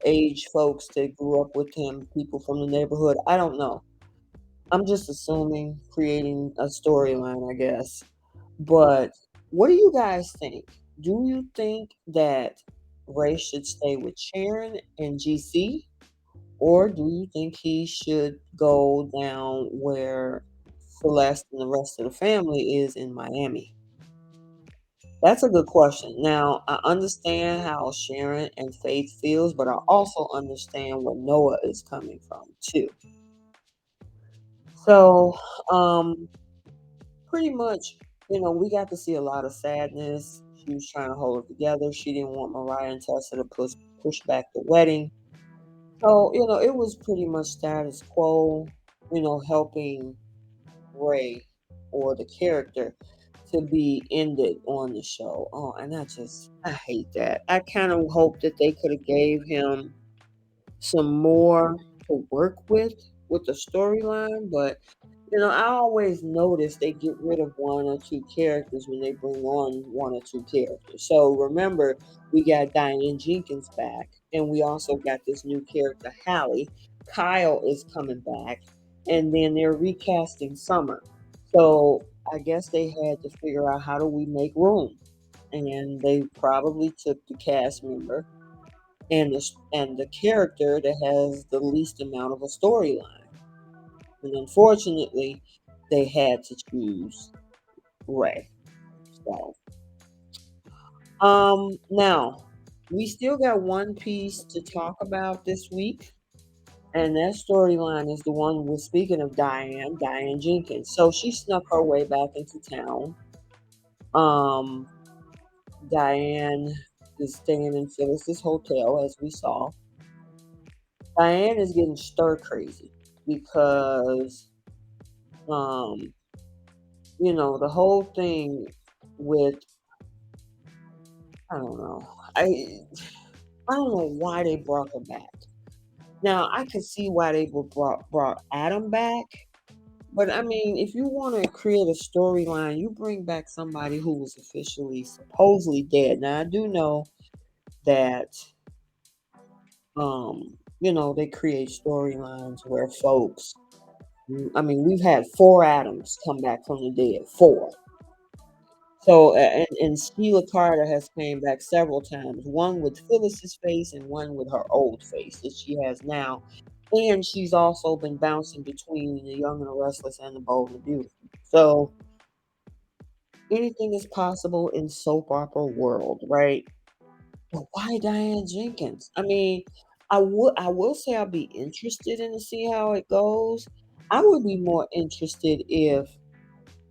age folks that grew up with him, people from the neighborhood. I don't know. I'm just assuming, creating a storyline, I guess. But what do you guys think? Do you think that Ray should stay with Sharon and GC? Or do you think he should go down where Celeste and the rest of the family is in Miami? That's a good question. Now, I understand how Sharon and Faith feels, but I also understand where Noah is coming from too. So, um, pretty much, we got to see a lot of sadness. She was trying to hold it together. She didn't want Mariah and Tessa to push back the wedding. So, it was pretty much status quo, helping Ray or the character to be ended on the show. Oh, and I hate that. I kind of hope that they could have gave him some more to work with the storyline, but I always notice they get rid of one or two characters when they bring on one or two characters. So remember, we got Diane Jenkins back, and we also got this new character, Hallie. Kyle is coming back, and then they're recasting Summer. So I guess they had to figure out how do we make room, and they probably took the cast member and the character that has the least amount of a storyline. And unfortunately, they had to choose Ray. So, now we still got one piece to talk about this week, and that storyline is the one we're speaking of Diane Jenkins. So she snuck her way back into town. Um, Diane is staying in Phyllis's hotel, as we saw. Diane is getting stir crazy because, um, the whole thing with I don't know. I don't know why they brought her back. Now I could see why they brought Adam back, but I mean, if you want to create a storyline, you bring back somebody who was officially supposedly dead. Now I do know that they create storylines where folks. I mean, we've had four Adams come back from the dead. Four. So, and Sheila Carter has came back several times, one with Phyllis's face and one with her old face that she has now. And she's also been bouncing between the Young and the Restless and the Bold and the Beautiful. So anything is possible in soap opera world, right? But why Diane Jenkins? I mean, I will say I'll be interested in to see how it goes. I would be more interested if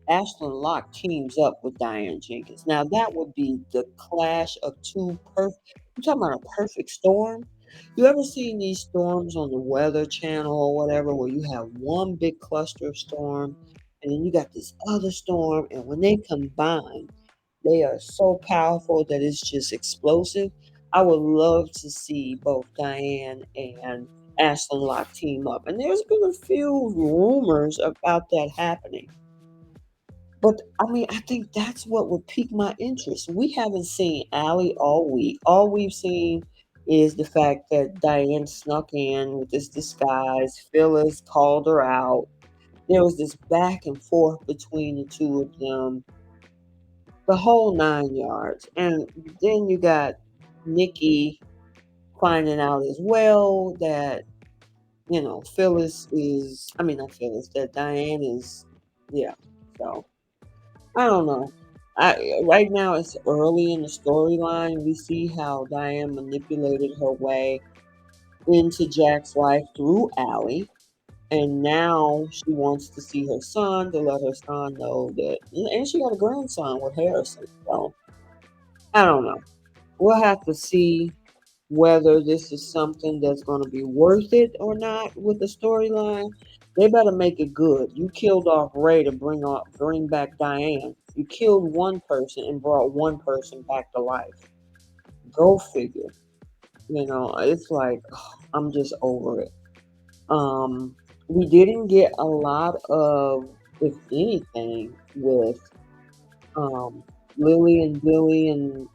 Ashland Locke teams up with Diane Jenkins. Now that would be the clash of two perfect. You talking about a perfect storm? You ever seen these storms on the Weather Channel or whatever, where you have one big cluster of storm, and then you got this other storm, and when they combine, they are so powerful that it's just explosive. I would love to see both Diane and Ashland Locke team up, and there's been a few rumors about that happening. But I mean, I think that's what would pique my interest. We haven't seen Allie all week. All we've seen is the fact that Diane snuck in with this disguise. Phyllis called her out. There was this back and forth between the two of them, the whole 9 yards. And then you got Nikki finding out as well that, Phyllis is, I mean, not Phyllis, that Diane is, yeah. So. I don't know. Right now it's early in the storyline. We see how Diane manipulated her way into Jack's life through Allie, and now she wants to see her son to let her son know that, and she got a grandson with Harrison. So I don't know. We'll have to see whether this is something that's going to be worth it or not with the storyline. They better make it good. You killed off Ray to bring back Diane. You killed one person and brought one person back to life. Go figure. It's like I'm just over it. We didn't get a lot of, if anything, with um Lily and Billy and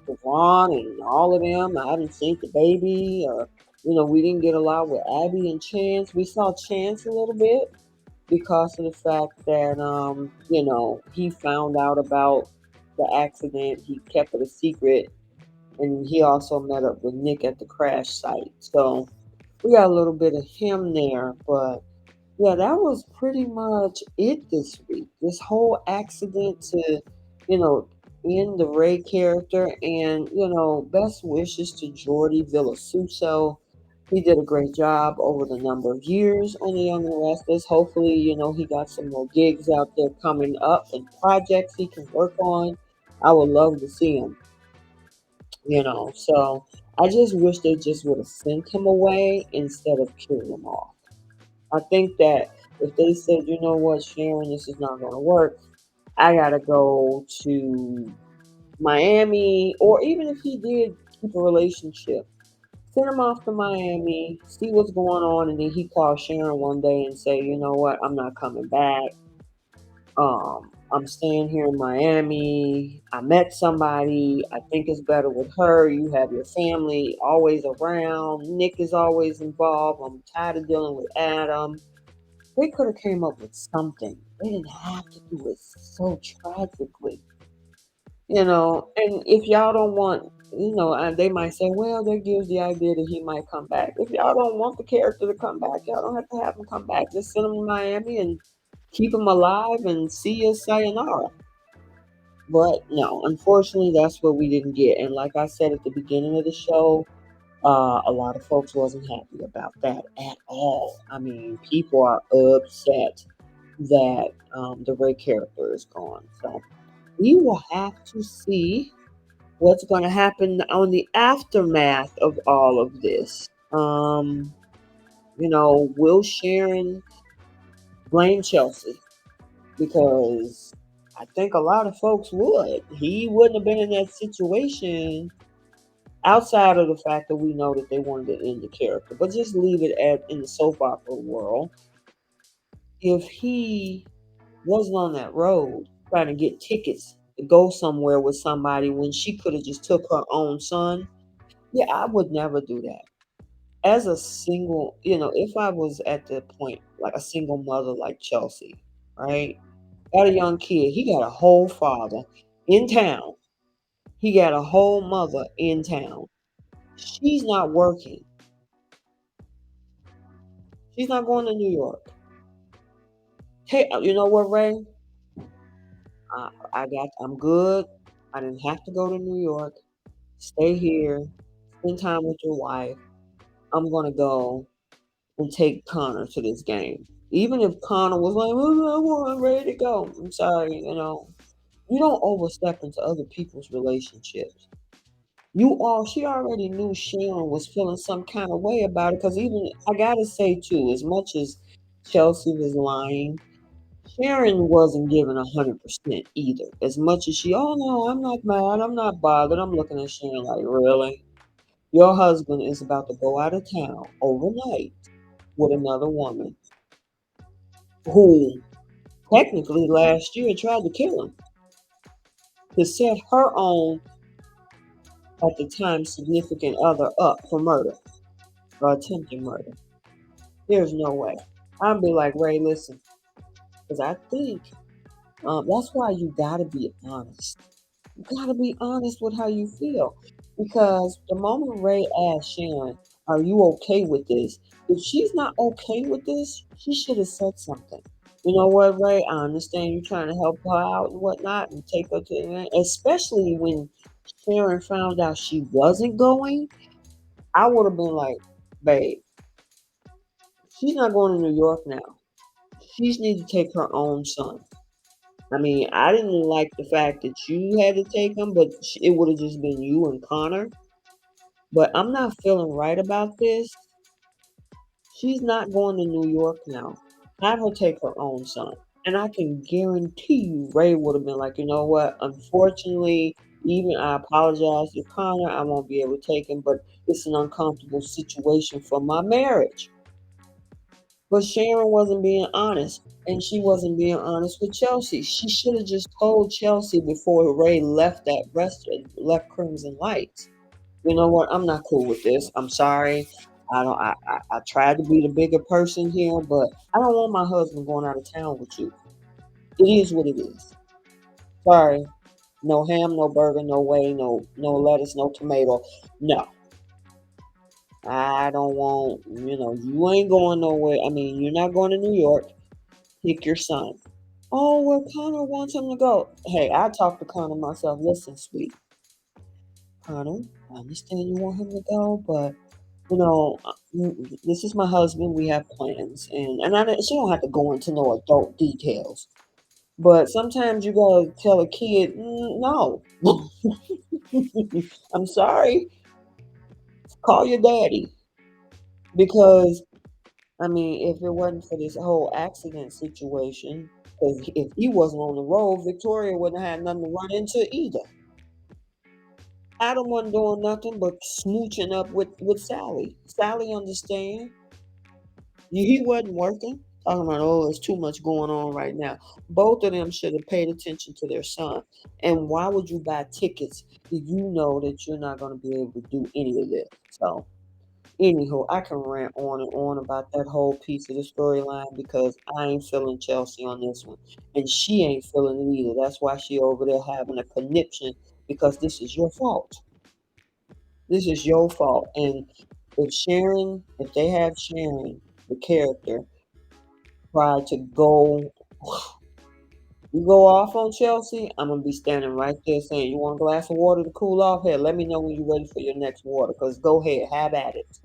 Devon and all of them. I haven't seen the baby, or we didn't get a lot with Abby and Chance. We saw Chance a little bit. because of the fact that he found out about the accident. He kept it a secret, and he also met up with Nick at the crash site. So we got a little bit of him there, but yeah, that was pretty much it this week. This whole accident to, you know, end the Ray character, and best wishes to Jordi Villasuso. He did a great job over the number of years on The Young and Restless. Hopefully, he got some more gigs out there coming up and projects he can work on. I would love to see him. So I just wish they just would have sent him away instead of killing him off. I think that if they said, you know what, Sharon, this is not going to work, I got to go to Miami, or even if he did keep a relationship, send him off to Miami, see what's going on, and then he calls Sharon one day and say, you know what, I'm not coming back. I'm staying here in Miami. I met somebody. I think it's better with her. You have your family always around. Nick is always involved. I'm tired of dealing with Adam. They could have came up with something. They didn't have to do it so tragically. And if y'all don't want, and they might say, well, that gives the idea that he might come back. If y'all don't want the character to come back, y'all don't have to have him come back. Just send him to Miami and keep him alive and see you sayonara. But no, unfortunately, that's what we didn't get. And like I said at the beginning of the show, a lot of folks wasn't happy about that at all. I mean, people are upset that the Ray character is gone. So we will have to see what's going to happen on the aftermath of all of this. Will Sharon blame Chelsea? Because I think a lot of folks would. He wouldn't have been in that situation outside of the fact that we know that they wanted to end the character. But just leave it at in the soap opera world. If he wasn't on that road trying to get tickets to go somewhere with somebody when she could have just took her own son, yeah, I would never do that. As a single, if I was at the point like a single mother like Chelsea, right? Got a young kid, he got a whole father in town. He got a whole mother in town. She's not working. She's not going to New York. Hey, you know what, Ray? I'm good. I didn't have to go to New York. Stay here. Spend time with your wife. I'm gonna go and take Connor to this game. Even if Connor was like, oh, I want ready to go. I'm sorry, you don't overstep into other people's relationships. She already knew Sharon was feeling some kind of way about it. Because even, I gotta say too, as much as Chelsea was lying, Sharon wasn't giving 100% either. As much as oh no, I'm not mad, I'm not bothered. I'm looking at Sharon like, really? Your husband is about to go out of town overnight with another woman who technically last year tried to kill him to set her own, at the time, significant other up for murder or attempted murder. There's no way. I'd be like, Ray, listen, because I think that's why you gotta be honest. You gotta be honest with how you feel. Because the moment Ray asked Sharon, are you okay with this? If she's not okay with this, she should have said something. You know what, Ray? I understand you trying to help her out and whatnot and take her to, especially when Sharon found out she wasn't going. I would have been like, babe, she's not going to New York now. She needs to take her own son. I mean, I didn't like the fact that you had to take him, but it would have just been you and Connor. But I'm not feeling right about this. She's not going to New York now. Have her take her own son. And I can guarantee you, Ray would have been like, you know what? Unfortunately, even I apologize to Connor. I won't be able to take him, but it's an uncomfortable situation for my marriage. But Sharon wasn't being honest, and she wasn't being honest with Chelsea. She should have just told Chelsea before Ray left that restaurant, left Crimson Lights. You know what? I'm not cool with this. I'm sorry. I don't. I tried to be the bigger person here, but I don't want my husband going out of town with you. It is what it is. Sorry. No ham, no burger, no whey, no lettuce, no tomato. No, I don't want. You ain't going nowhere. I mean, you're not going to New York. Pick your son. Oh, well, Connor wants him to go. Hey, I talked to Connor myself. Listen, sweet Connor, I understand you want him to go, but this is my husband. We have plans, and she don't have to go into no adult details. But sometimes you gotta tell a kid, no. I'm sorry. Call your daddy because I mean, if it wasn't for this whole accident situation, because if he wasn't on the road, Victoria wouldn't have had nothing to run into either. Adam wasn't doing nothing but smooching up with Sally. Sally understand. He wasn't working. Talking about, oh, it's too much going on right now. Both of them should have paid attention to their son. And why would you buy tickets if you know that you're not going to be able to do any of this? So, anywho, I can rant on and on about that whole piece of the storyline because I ain't feeling Chelsea on this one. And she ain't feeling it either. That's why she over there having a conniption because this is your fault. This is your fault. And if they have Sharon, the character, try to go you go off on Chelsea, I'm gonna be standing right there saying, "You want a glass of water to cool off? Here, let me know when you're ready for your next water. Cause go ahead, have at it.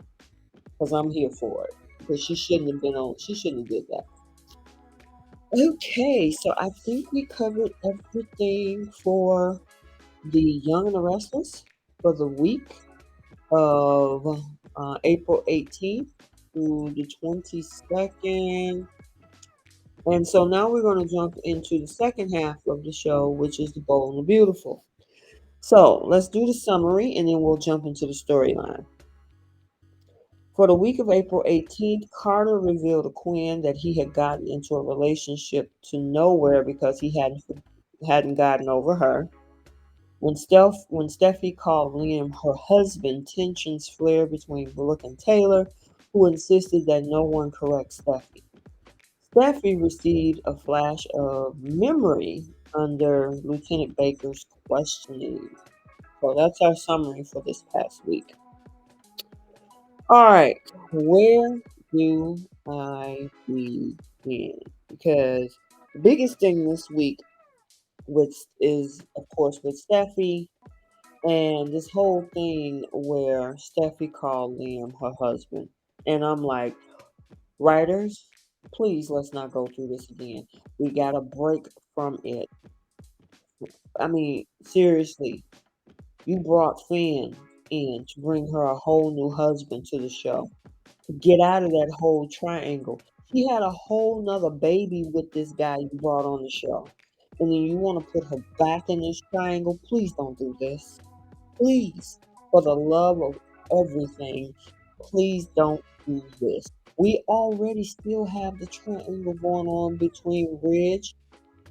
Cause I'm here for it. Because she shouldn't have been on. She shouldn't have did that." Okay, so I think we covered everything for the Young and the Restless for the week of April 18th through the 22nd. And so now we're going to jump into the second half of the show, which is the Bold and the Beautiful. So let's do the summary and then we'll jump into the storyline. For the week of April 18th, Carter revealed to Quinn that he had gotten into a relationship to nowhere because he hadn't gotten over her. When Steffi called Liam her husband, tensions flared between Brooke and Taylor, who insisted that no one correct Steffi. Steffi received a flash of memory under Lieutenant Baker's questioning. So that's our summary for this past week. All right, where do I begin? Because the biggest thing this week is, of course, with Steffi and this whole thing where Steffi called Liam her husband. And I'm like, writers, please let's not go through this again. We got to break from it. I mean, seriously, you brought Finn in to bring her a whole new husband to the show, to get out of that whole triangle. She had a whole nother baby with this guy you brought on the show. And then you want to put her back in this triangle? Please don't do this. Please, for the love of everything, please don't do this. We already still have the triangle going on between Ridge,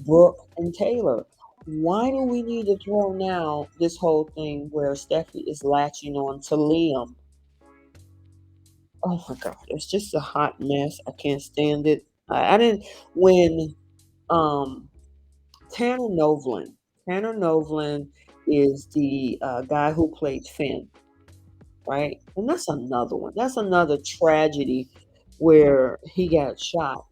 Brooke, and Taylor. Why do we need to throw now this whole thing where Steffi is latching on to Liam? Oh my God, it's just a hot mess. I can't stand it. I didn't when um Tanner Novlin. Tanner Novlin is the guy who played Finn, right? And that's another one. That's another tragedy where he got shot.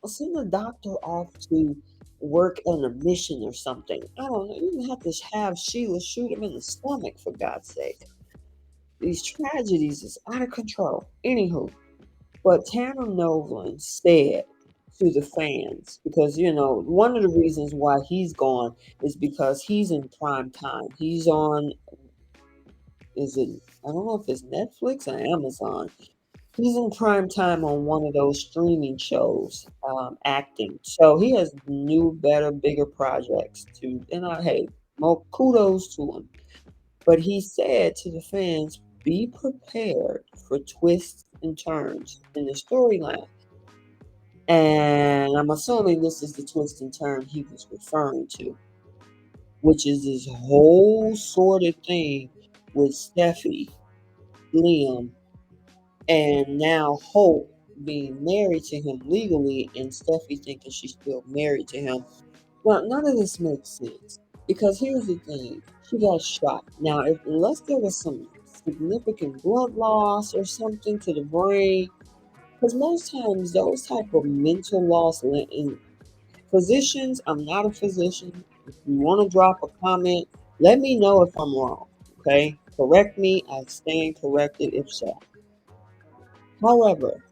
Send the doctor off to work on a mission or something. I don't know. You have to have Sheila shoot him in the stomach for God's sake. These tragedies is out of control. Anywho, but Tanner Novlin said to the fans, because one of the reasons why he's gone is because he's in prime time. He's on, is it, I don't know if it's Netflix or Amazon. He's in prime time on one of those streaming shows, acting. So he has new, better, bigger projects to, and hey, more kudos to him. But he said to the fans, be prepared for twists and turns in the storyline. And I'm assuming this is the twist and turn he was referring to, which is this whole sort of thing with Steffi, Liam, and now Hope being married to him legally, and Steffi thinking she's still married to him. Well, none of this makes sense because here's the thing: she got shot. Now, if unless there was some significant blood loss or something to the brain, because most times those type of mental loss in physicians, I'm not a physician. If you want to drop a comment, let me know if I'm wrong. Okay, correct me. I stand corrected if so. However,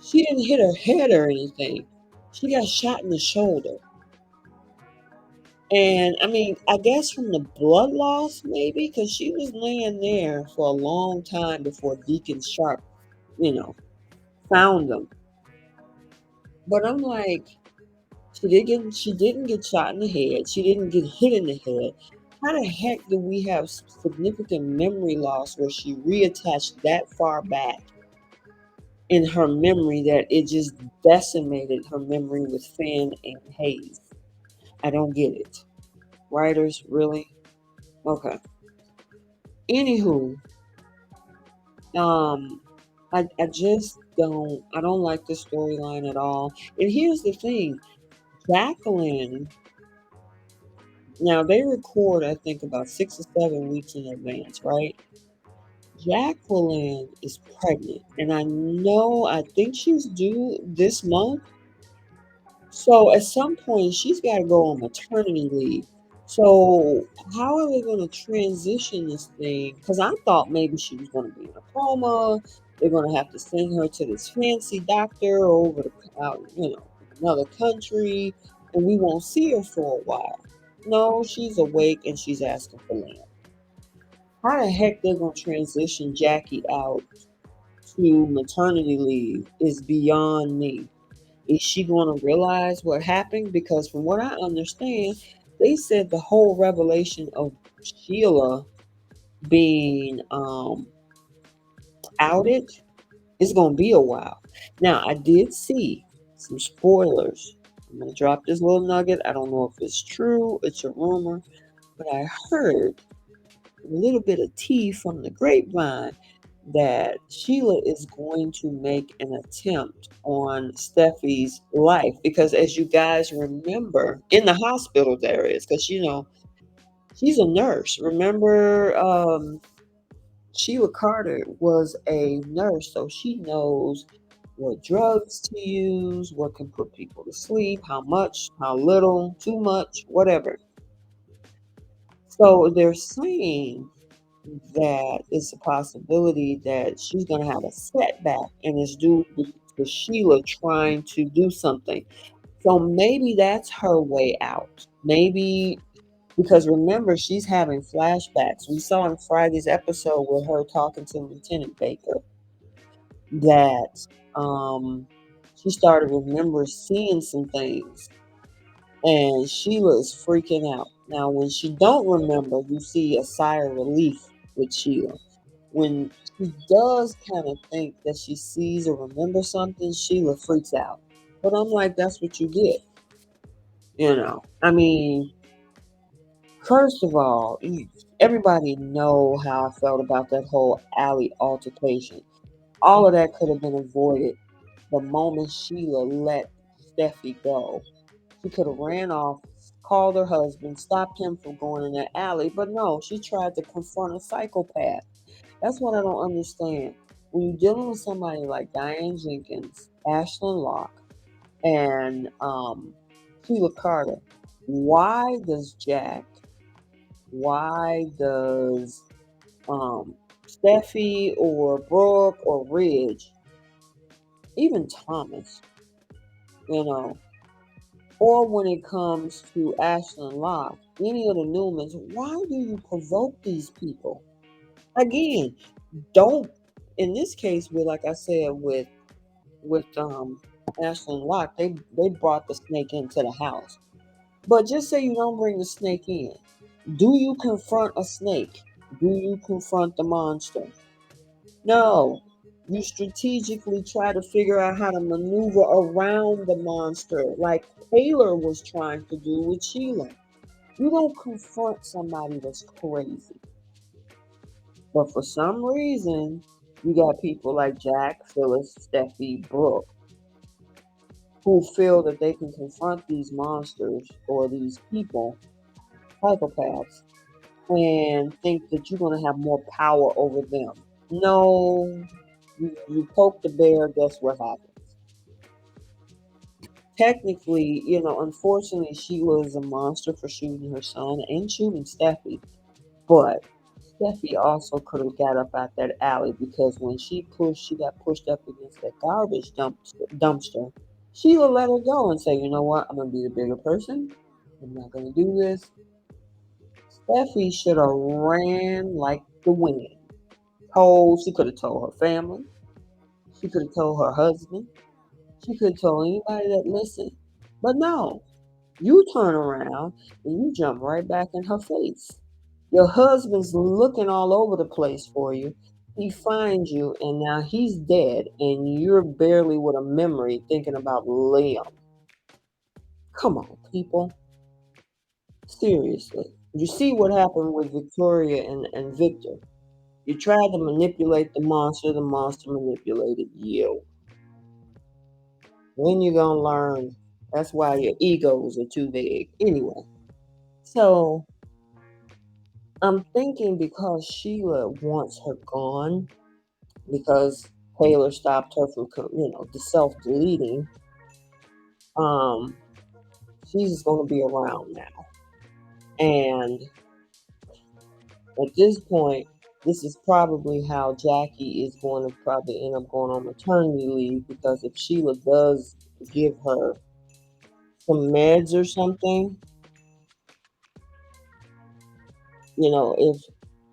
she didn't hit her head or anything. She got shot in the shoulder. And I mean, I guess from the blood loss, maybe, because she was laying there for a long time before Deacon Sharp, you know, found them. But I'm like, she didn't get shot in the head. She didn't get hit in the head. How the heck do we have significant memory loss where she reattached that far back in her memory that it just decimated her memory with Finn and Hayes? I don't get it. Writers, really? Okay. Anywho, um, I don't like the storyline at all. And here's the thing, Jacqueline, now they record I think about 6 or 7 weeks in advance, right? Jacqueline is pregnant, and I think she's due this month. So at some point, she's got to go on maternity leave. So how are they going to transition this thing? Because I thought maybe she was going to be in a coma. They're going to have to send her to this fancy doctor over the, another country, and we won't see her for a while. No, she's awake and she's asking for land. How the heck they're going to transition Jackie out to maternity leave is beyond me. Is she going to realize what happened? Because from what I understand, they said the whole revelation of Sheila being outed is going to be a while. Now, I did see some spoilers. I'm going to drop this little nugget. I don't know if it's true, it's a rumor, but I heard a little bit of tea from the grapevine that Sheila is going to make an attempt on Steffi's life because, as you guys remember, in the hospital there is because she's a nurse. Remember, Sheila Carter was a nurse, so she knows what drugs to use, what can put people to sleep, how much, how little, too much, whatever. So they're saying that it's a possibility that she's going to have a setback and it's due to Sheila trying to do something. So maybe that's her way out. Maybe because remember, she's having flashbacks. We saw in Friday's episode with her talking to Lieutenant Baker that she started remember seeing some things and Sheila is freaking out. Now, when she don't remember, you see a sigh of relief with Sheila. When she does kind of think that she sees or remembers something, Sheila freaks out. But I'm like, that's what you get. I mean, first of all, everybody know how I felt about that whole alley altercation. All of that could have been avoided the moment Sheila let Steffi go. She could have ran off, called her husband, stopped him from going in that alley, but no, she tried to confront a psychopath. That's what I don't understand. When you're dealing with somebody like Diane Jenkins, Ashland Locke, and Sheila Carter, why does Jack, why does Steffi or Brooke or Ridge, even Thomas, you know, or when it comes to Ashland Locke, any of the Newmans, why do you provoke these people? Again, don't in this case with like I said with Ashland Locke, they brought the snake into the house. But just say you don't bring the snake in. Do you confront a snake? Do you confront the monster? No. You strategically try to figure out how to maneuver around the monster, like Taylor was trying to do with Sheila. You don't confront somebody that's crazy. But for some reason, You got people like Jack, Phyllis, Steffi, Brooke, who feel that they can confront these monsters or these people, psychopaths, and think that you're going to have more power over them. No, you poke the bear, guess what happens? Technically, unfortunately, Sheila is a monster for shooting her son and shooting Steffi. But Steffi also could have got up out that alley because when she got pushed up against that garbage dumpster. Sheila let her go and say, you know what, I'm gonna be the bigger person. I'm not gonna do this. Steffi should have ran like the wind. She could have told her family. She could have told her husband. She could have told anybody that listened. But no, you turn around and you jump right back in her face. Your husband's looking all over the place for you. He finds you, and now he's dead, and you're barely with a memory thinking about Liam. Come on, people. Seriously. You see what happened with Victoria and Victor. You tried to manipulate the monster manipulated you. When you gonna learn? That's why your egos are too big. Anyway, so I'm thinking because Sheila wants her gone, because Taylor stopped her from, the self-deleting, um, she's just going to be around now. And at this point, this is probably how Jackie is going to probably end up going on maternity leave because if Sheila does give her some meds or something,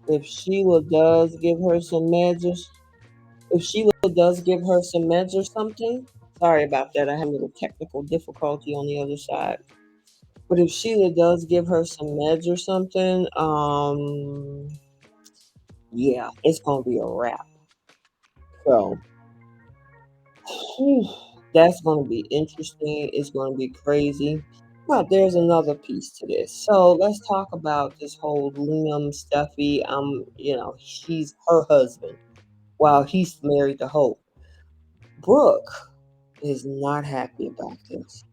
if Sheila does give her some meds or if Sheila does give her some meds or something, sorry about that, I had a little technical difficulty on the other side. But if Sheila does give her some meds or something, yeah, it's gonna be a wrap. So whew, that's gonna be interesting. It's gonna be crazy. But there's another piece to this. So let's talk about this whole Liam Steffi. She's her husband while he's married to Hope. Brooke is not happy about this.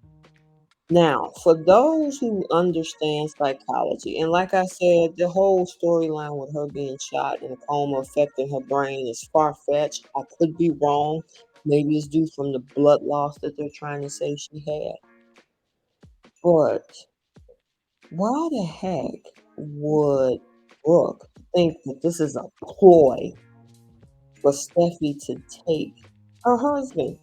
Now, for those who understand psychology, and like I said, the whole storyline with her being shot in a coma affecting her brain is far-fetched. I could be wrong. Maybe it's due from the blood loss that they're trying to say she had. But why the heck would Brooke think that this is a ploy for Steffi to take her husband?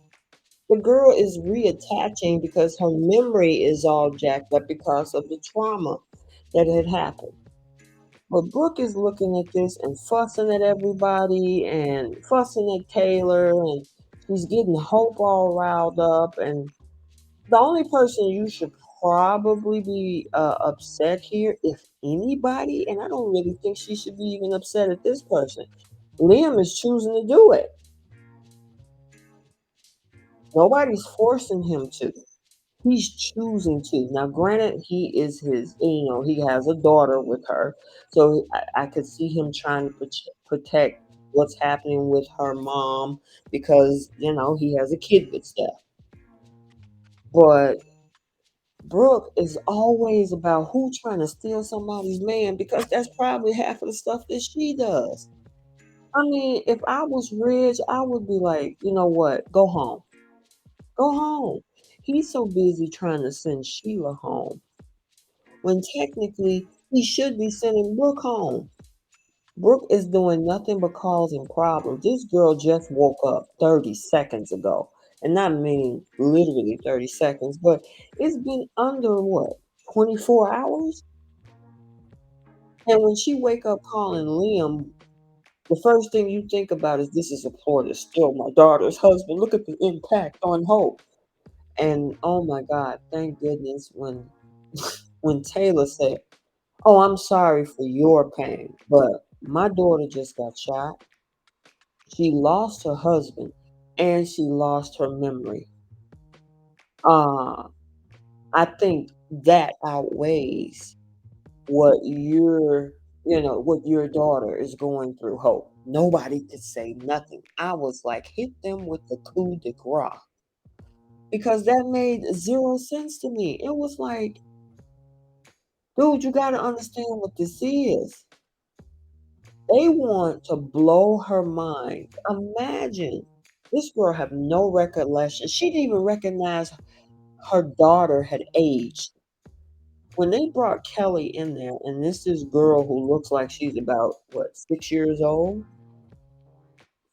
The girl is reattaching because her memory is all jacked up because of the trauma that had happened. But Brooke is looking at this and fussing at everybody and fussing at Taylor, and she's getting Hope all riled up. And the only person you should probably be upset here, if anybody, and I don't really think she should be even upset at this person. Liam is choosing to do it. Nobody's forcing him to. He's choosing to. Now, granted, he is he has a daughter with her. So I could see him trying to protect what's happening with her mom because, he has a kid with Steph. But Brooke is always about who trying to steal somebody's man because that's probably half of the stuff that she does. I mean, if I was rich, I would be like, you know what? Go home. Go home. He's so busy trying to send Sheila home when technically he should be sending Brooke home. Brooke is doing nothing but causing problems. This girl just woke up 30 seconds ago. And not meaning literally 30 seconds, but it's been under what, 24 hours? And when she wake up calling Liam, the first thing you think about is this is a ploy to steal my daughter's husband. Look at the impact on Hope. And oh my God, thank goodness when Taylor said, "Oh, I'm sorry for your pain, but my daughter just got shot. She lost her husband and she lost her memory." Uh, I think that outweighs what you're what your daughter is going through, Hope. Nobody could say nothing. I was like, hit them with the coup de grace because that made zero sense to me. It was like, dude, you got to understand what this is. They want to blow her mind. Imagine this girl have no recollection. She didn't even recognize her daughter had aged. When they brought Kelly in there, and this girl who looks like she's about, what, 6 years old,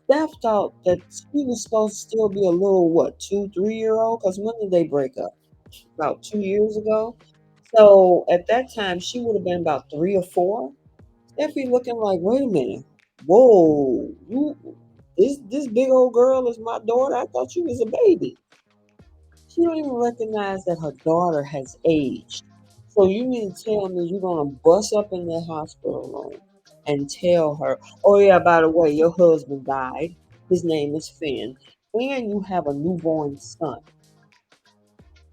Steph thought that she was supposed to still be a little, what, 2, 3-year old? Because when did they break up? About 2 years ago? So at that time, she would have been about 3 or 4. Steffi looking like, wait a minute. Whoa, this big old girl is my daughter. I thought you was a baby. She don't even recognize that her daughter has aged. So you mean to tell me you're gonna bust up in that hospital room and tell her, oh yeah, by the way, your husband died. His name is Finn, and you have a newborn son.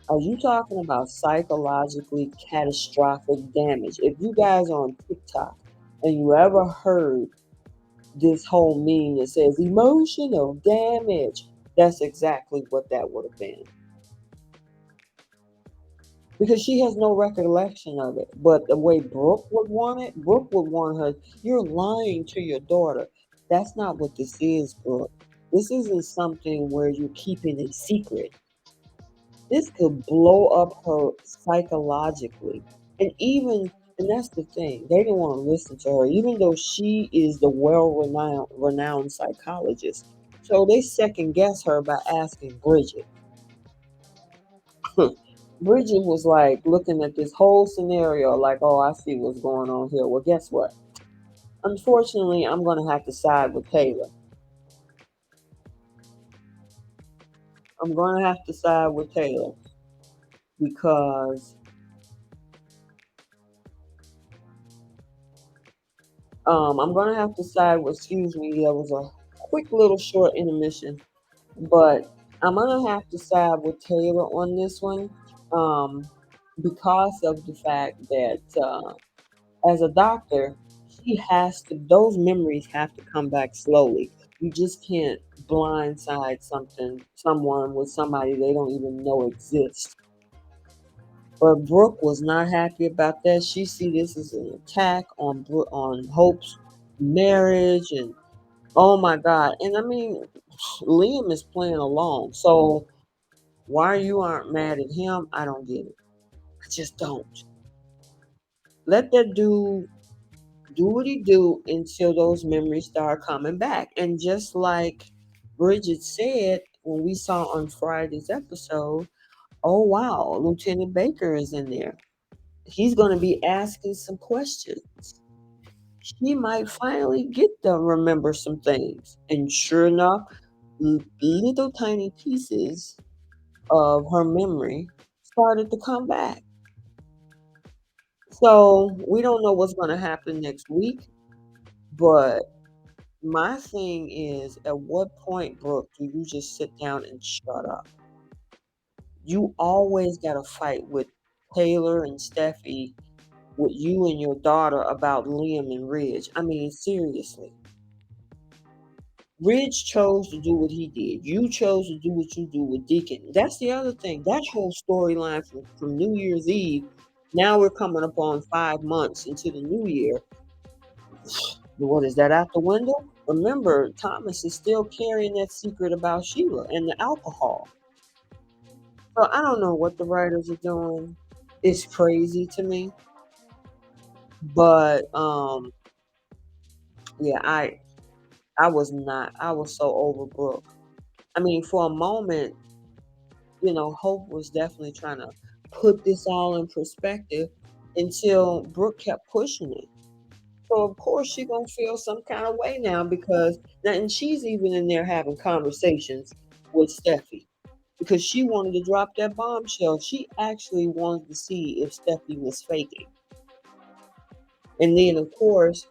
Are you talking about psychologically catastrophic damage? If you guys are on TikTok and you ever heard this whole meme that says emotional damage, that's exactly what that would have been. Because she has no recollection of it. But the way Brooke would want it, Brooke would want her, you're lying to your daughter. That's not what this is, Brooke. This isn't something where you're keeping a secret. This could blow up her psychologically. And that's the thing, they didn't want to listen to her, even though she is the renowned psychologist. So they second guess her by asking Bridget. Bridget was like looking at this whole scenario like, oh, I see what's going on here. Well, guess what? Unfortunately, I'm going to have to side with Taylor. I'm going to have to side with Taylor because I'm going to have to side with, excuse me, there was a quick little short intermission, but I'm going to have to side with Taylor on this one um, because of the fact that as a doctor, those memories have to come back slowly. You just can't blindside someone with somebody they don't even know exists. But Brooke was not happy about that. She see this as an attack on Hope's marriage, and oh my God. And I mean, Liam is playing along. So why you aren't mad at him, I don't get it. I just don't. Let that dude do what he do until those memories start coming back. And just like Bridget said when we saw on Friday's episode, oh wow, Lieutenant Baker is in there. He's going to be asking some questions. She might finally get to remember some things. And sure enough, little tiny pieces of her memory started to come back. So we don't know what's going to happen next week, but my thing is, at what point, Brooke, do you just sit down and shut up? You always got to fight with Taylor and Steffi, with you and your daughter about Liam and Ridge. I mean, seriously. Ridge chose to do what he did. You chose to do what you do with Deacon. That's the other thing. That whole storyline from New Year's Eve, now we're coming up on 5 months into the new year. What is that out the window? Remember, Thomas is still carrying that secret about Sheila and the alcohol. So I don't know what the writers are doing. It's crazy to me. But yeah, I was not. I was so over Brooke. I mean, for a moment, Hope was definitely trying to put this all in perspective until Brooke kept pushing it. So of course she gonna feel some kind of way now because now, and she's even in there having conversations with Steffi because she wanted to drop that bombshell. She actually wanted to see if Steffi was faking. And then of course,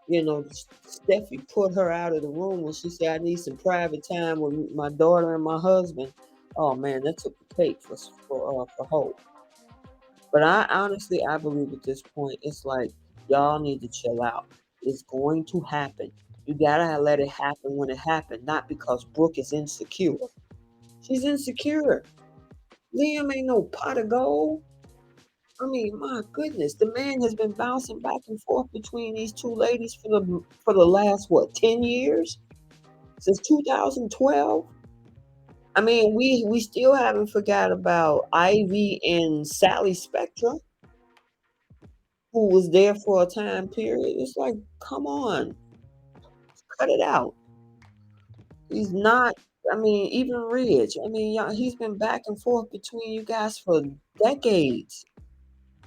Steffi put her out of the room when she said, I need some private time with my daughter and my husband. Oh man, that took the cake for Hope. But I honestly, I believe at this point, it's like y'all need to chill out. It's going to happen. You gotta let it happen when it happened, not because Brooke is insecure. She's insecure. Liam ain't no pot of gold. I mean, my goodness, the man has been bouncing back and forth between these two ladies for the last what, 10 years? Since 2012? I mean, we still haven't forgot about Ivy and Sally Spectra, who was there for a time period. It's like, come on, cut it out. He's not. I mean, even Ridge. I mean, y'all, he's been back and forth between you guys for decades.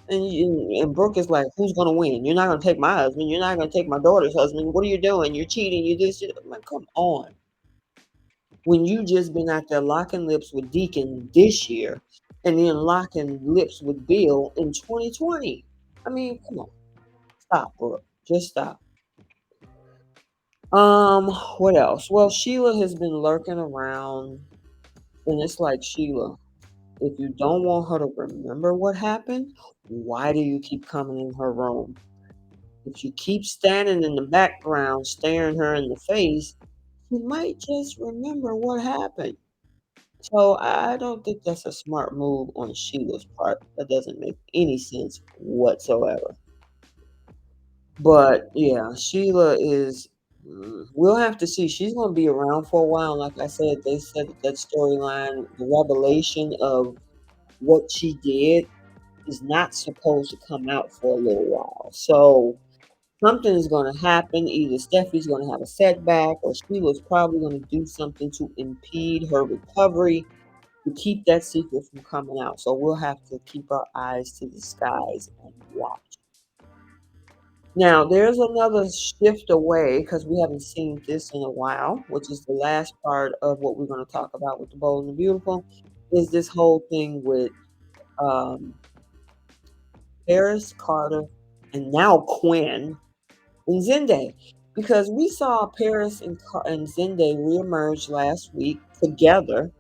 And Brooke is like, who's gonna win? You're not gonna take my husband. You're not gonna take my daughter's husband. What are you doing? You're cheating. You this. I'm like, come on. When you just been out there locking lips with Deacon this year, and then locking lips with Bill in 2020. I mean, come on, stop, Brooke. Just stop. What else? Well, Sheila has been lurking around, and it's like, Sheila, if you don't want her to remember what happened, why do you keep coming in her room? If you keep standing in the background staring her in the face, you might just remember what happened. So I don't think that's a smart move on Sheila's part. That doesn't make any sense whatsoever. But yeah, Sheila is. We'll have to see. She's going to be around for a while. Like I said, they said that storyline, the revelation of what she did, is not supposed to come out for a little while. So something is going to happen. Either Steffi's going to have a setback, or Sheila's probably going to do something to impede her recovery to keep that secret from coming out. So we'll have to keep our eyes to the skies and watch. Now, there's another shift away because we haven't seen this in a while, which is the last part of what we're going to talk about with the Bold and the Beautiful, is this whole thing with um, Paris, Carter, and now Quinn and Zende. Because we saw Paris and Zende reemerge last week together.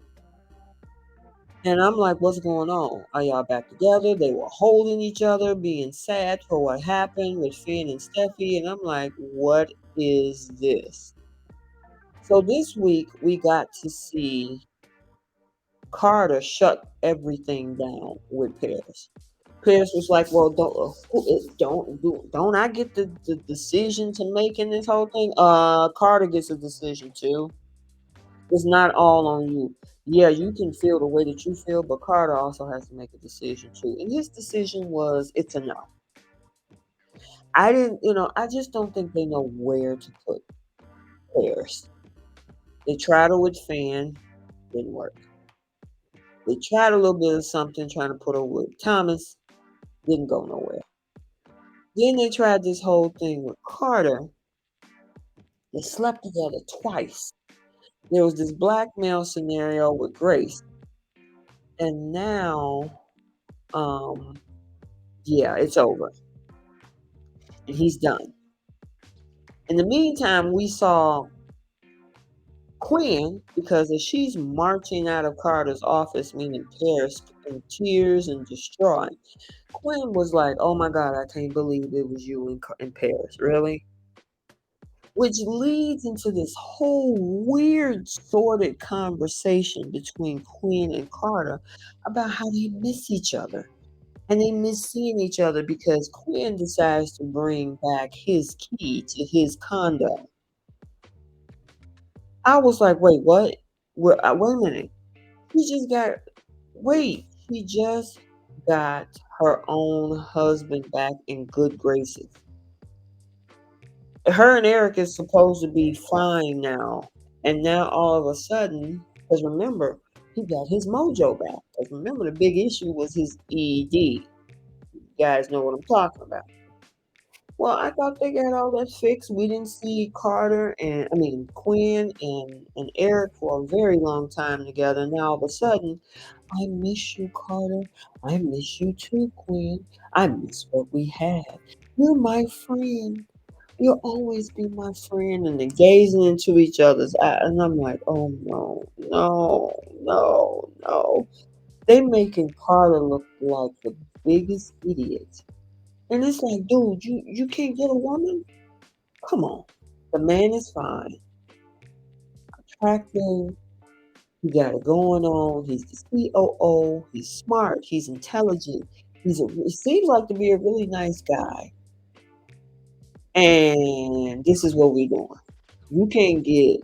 And I'm like, what's going on? Are y'all back together? They were holding each other, being sad for what happened with Finn and Steffi. And I'm like, what is this? So this week we got to see Carter shut everything down with Paris. Paris was like, well, don't I get the decision to make in this whole thing? Carter gets a decision too. It's not all on you. Yeah, you can feel the way that you feel, but Carter also has to make a decision too. And his decision was, it's a no. I just don't think they know where to put Paris. They tried her with Fan, didn't work. They tried a little bit of something trying to put her with Thomas, didn't go nowhere. Then they tried this whole thing with Carter. They slept together twice. There was this blackmail scenario with Grace. And now, um, yeah, it's over. And he's done. In the meantime, we saw Quinn, because as she's marching out of Carter's office, meaning Paris, in tears and distraught, Quinn was like, oh my God, I can't believe it was you in Paris. Really? Which leads into this whole weird, sordid conversation between Quinn and Carter about how they miss each other. And they miss seeing each other because Quinn decides to bring back his key to his condo. I was like, wait, what? Wait a minute. She just got, wait, she just got her own husband back in good graces. Her and Eric is supposed to be fine now. And now all of a sudden, because remember, he got his mojo back. Because remember, the big issue was his ED. You guys know what I'm talking about. Well, I thought they got all that fixed. We didn't see Quinn and Eric for a very long time together. Now all of a sudden, I miss you, Carter. I miss you too, Quinn. I miss what we had. You're my friend. You'll always be my friend. And they're gazing into each other's eyes. And I'm like, oh no, no, no, no. They making Carter look like the biggest idiot. And it's like, dude, you can't get a woman? Come on. The man is fine, attractive, he got it going on. He's the COO. He's smart. He's intelligent. He seems like to be a really nice guy. And this is what we doing. You can't get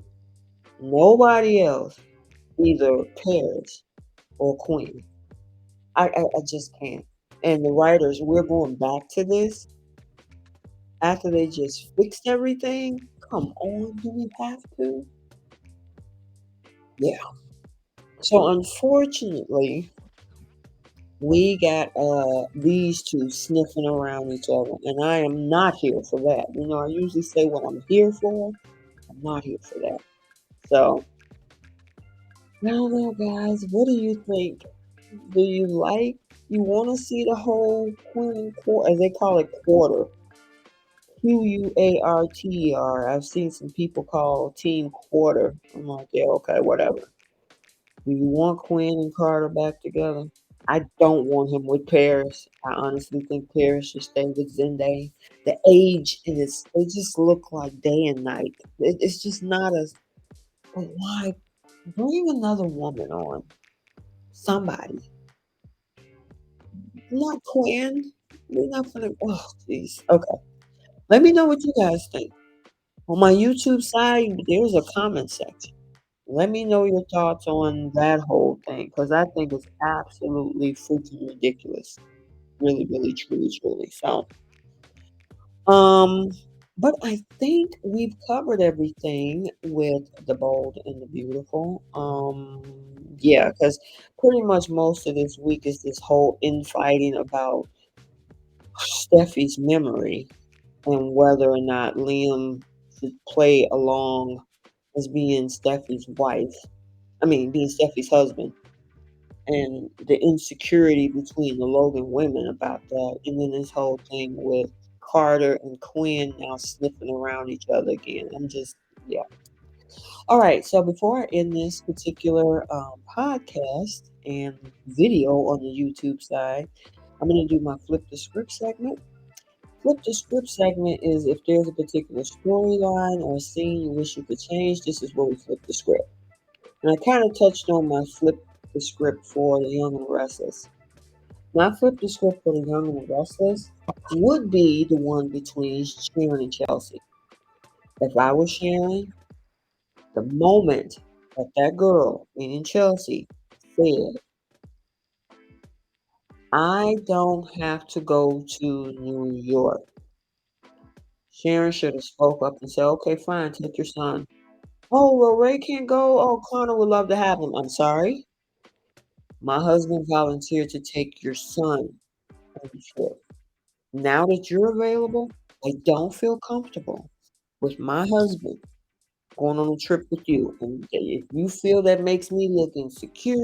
nobody else, either Paris or Quinn. I just can't. And the writers, we're going back to this after they just fixed everything. Come on, do we have to? Yeah. So unfortunately, we got these two sniffing around each other, and I am not here for that. You know, I usually say what I'm here for. I'm not here for that. So, I don't know, guys. What do you think? Do you like? You want to see the whole Queen quarter, as they call it, quarter? QUARTER. I've seen some people call team quarter. I'm like, yeah, okay, whatever. Do you want Quinn and Carter back together? I don't want him with Paris. I honestly think Paris should stay with Zendaya. The age is, they just look like day and night. It's just not as, but why bring another woman on? Somebody. Not Quinn. We're not gonna, oh, jeez. Okay. Let me know what you guys think. On my YouTube side, there's a comment section. Let me know your thoughts on that whole thing because I think it's absolutely freaking ridiculous. Really, really, truly, truly. So, um, but I think we've covered everything with the bold and the beautiful. Yeah, because pretty much most of this week is this whole infighting about Steffi's memory and whether or not Liam should play along as being Steffi's wife. I mean, being Steffi's husband. And the insecurity between the Logan women about that, and then this whole thing with Carter and Quinn now sniffing around each other again. I'm just, yeah. All right, so before I end this particular podcast and video on the YouTube side, I'm going to do my flip the script segment. Flip the script segment is if there's a particular storyline or scene you wish you could change, this is where we flip the script. And I kind of touched on my flip the script for The Young and the Restless. My flip the script for The Young and the Restless would be the one between Sharon and Chelsea. If I was Sharon, the moment that that girl, meaning Chelsea, said, I don't have to go to New York, Sharon should have spoke up and said, okay, fine, take your son. Oh, well, Ray can't go. Oh, Connor would love to have him. I'm sorry. My husband volunteered to take your son on the trip. Now that you're available, I don't feel comfortable with my husband going on a trip with you. And if you feel that makes me look insecure,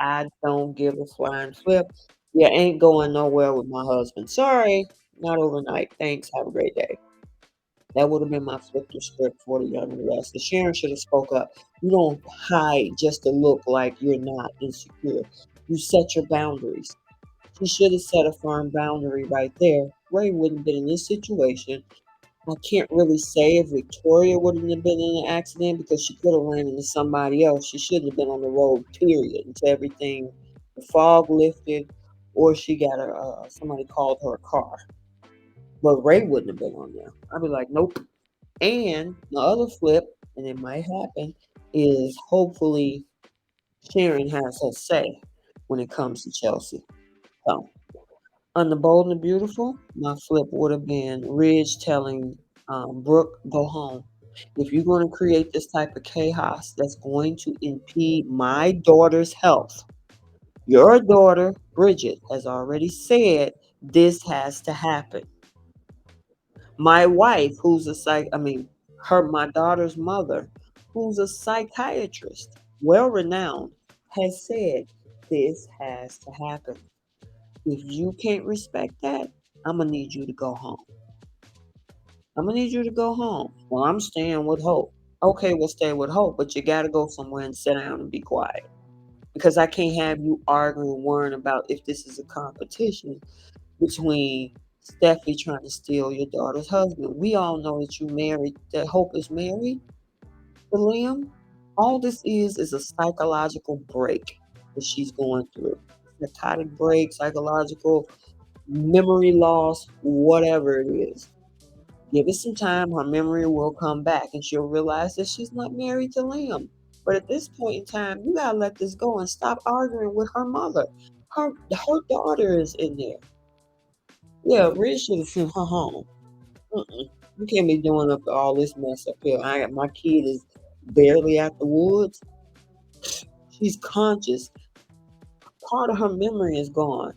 I don't give a flying flip. You ain't going nowhere with my husband. Sorry, not overnight. Thanks. Have a great day. That would have been my flip the script for The Young and the Restless. Sharon should have spoke up. You don't hide just to look like you're not insecure. You set your boundaries. She should have set a firm boundary right there. Ray wouldn't have been in this situation. I can't really say if Victoria wouldn't have been in an accident because she could have ran into somebody else. She shouldn't have been on the road, period, until everything, the fog lifted, or she got somebody called her a car. But Ray wouldn't have been on there. I'd be like, nope. And the other flip, and it might happen, is hopefully Sharon has her say when it comes to Chelsea. So, on the Bold and the Beautiful, my flip would have been Ridge telling Brooke, go home. If you're going to create this type of chaos that's going to impede my daughter's health, your daughter, Bridget, has already said this has to happen. My wife, who's a my daughter's mother, who's a psychiatrist, well renowned, has said this has to happen. If you can't respect that, I'm gonna need you to go home. I'm gonna need you to go home. Well, I'm staying with Hope. Okay, we'll stay with Hope, but you gotta go somewhere and sit down and be quiet. Because I can't have you arguing, worrying about if this is a competition between Steffy trying to steal your daughter's husband. We all know that you married, that Hope is married to Liam. All this is a psychological break that she's going through. Psychotic break, psychological memory loss, whatever it is. Give it some time, her memory will come back and she'll realize that she's not married to Liam. But at this point in time, you gotta let this go and stop arguing with her mother. Her daughter is in there. Yeah, Rich should have sent her home. Mm-mm. You can't be doing up all this mess up here. My kid is barely out the woods. She's conscious. Part of her memory is gone.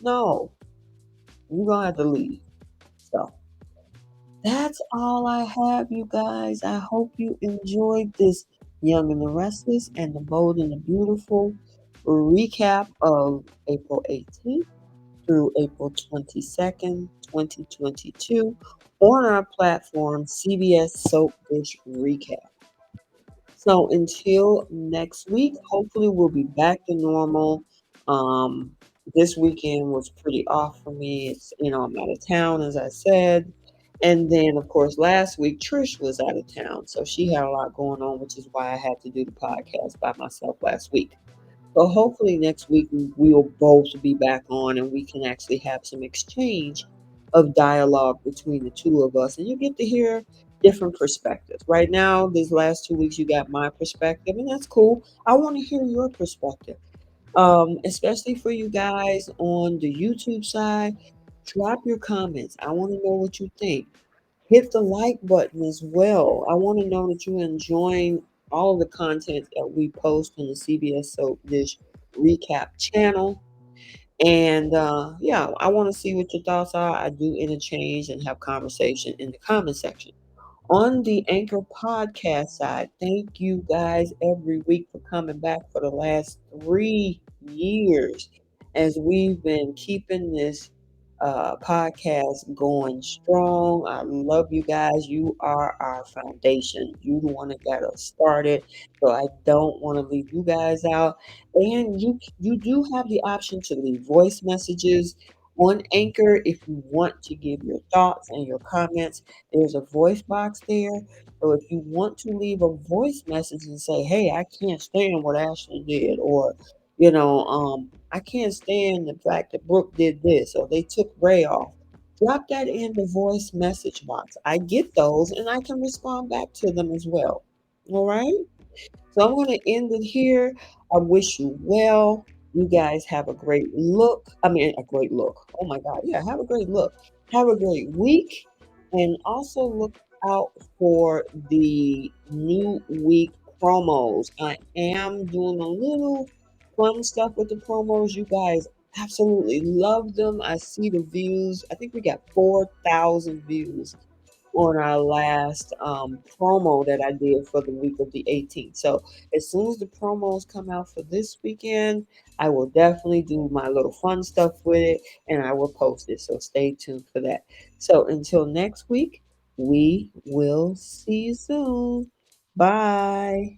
No, you're gonna have to leave. So that's all I have, you guys. I hope you enjoyed this Young and the Restless and the Bold and the Beautiful recap of April 18th through April 22nd, 2022 on our platform, CBS Soapdish Recap. So until next week, hopefully we'll be back to normal. Um, this weekend was pretty off for me. I'm out of town, as I said. And then, of course, last week, Trish was out of town. So she had a lot going on, which is why I had to do the podcast by myself last week. So hopefully next week we will both be back on and we can actually have some exchange of dialogue between the two of us and you get to hear different perspectives. Right now, these last 2 weeks you got my perspective and that's cool. I want to hear your perspective. Especially for you guys on the YouTube side, drop your comments. I want to know what you think. Hit the like button as well. I want to know that you're enjoying all of the content that we post on the CBS Soap Dish Recap channel. And yeah, I want to see what your thoughts are. I do interchange and have conversation in the comment section. On the Anchor podcast side, thank you guys every week for coming back for the last 3 years as we've been keeping this podcast going strong. I love you guys. You are our foundation. You the one that got us started. So I don't want to leave you guys out. And you do have the option to leave voice messages on Anchor if you want to give your thoughts and your comments. There's a voice box there. So if you want to leave a voice message and say, hey, I can't stand what Ashley did, or, I can't stand the fact that Brooke did this, or they took Ray off, drop that in the voice message box. I get those and I can respond back to them as well. All right. So I'm going to end it here. I wish you well. You guys have a great look. I mean, a great look. Oh my God. Yeah, have a great look. Have a great week. And also look out for the new week promos. I am doing a little fun stuff with the promos. You guys absolutely love them. I see the views. I think we got 4,000 views on our last promo that I did for the week of the 18th. So as soon as the promos come out for this weekend, I will definitely do my little fun stuff with it and I will post it. So stay tuned for that. So until next week, we will see you soon. Bye.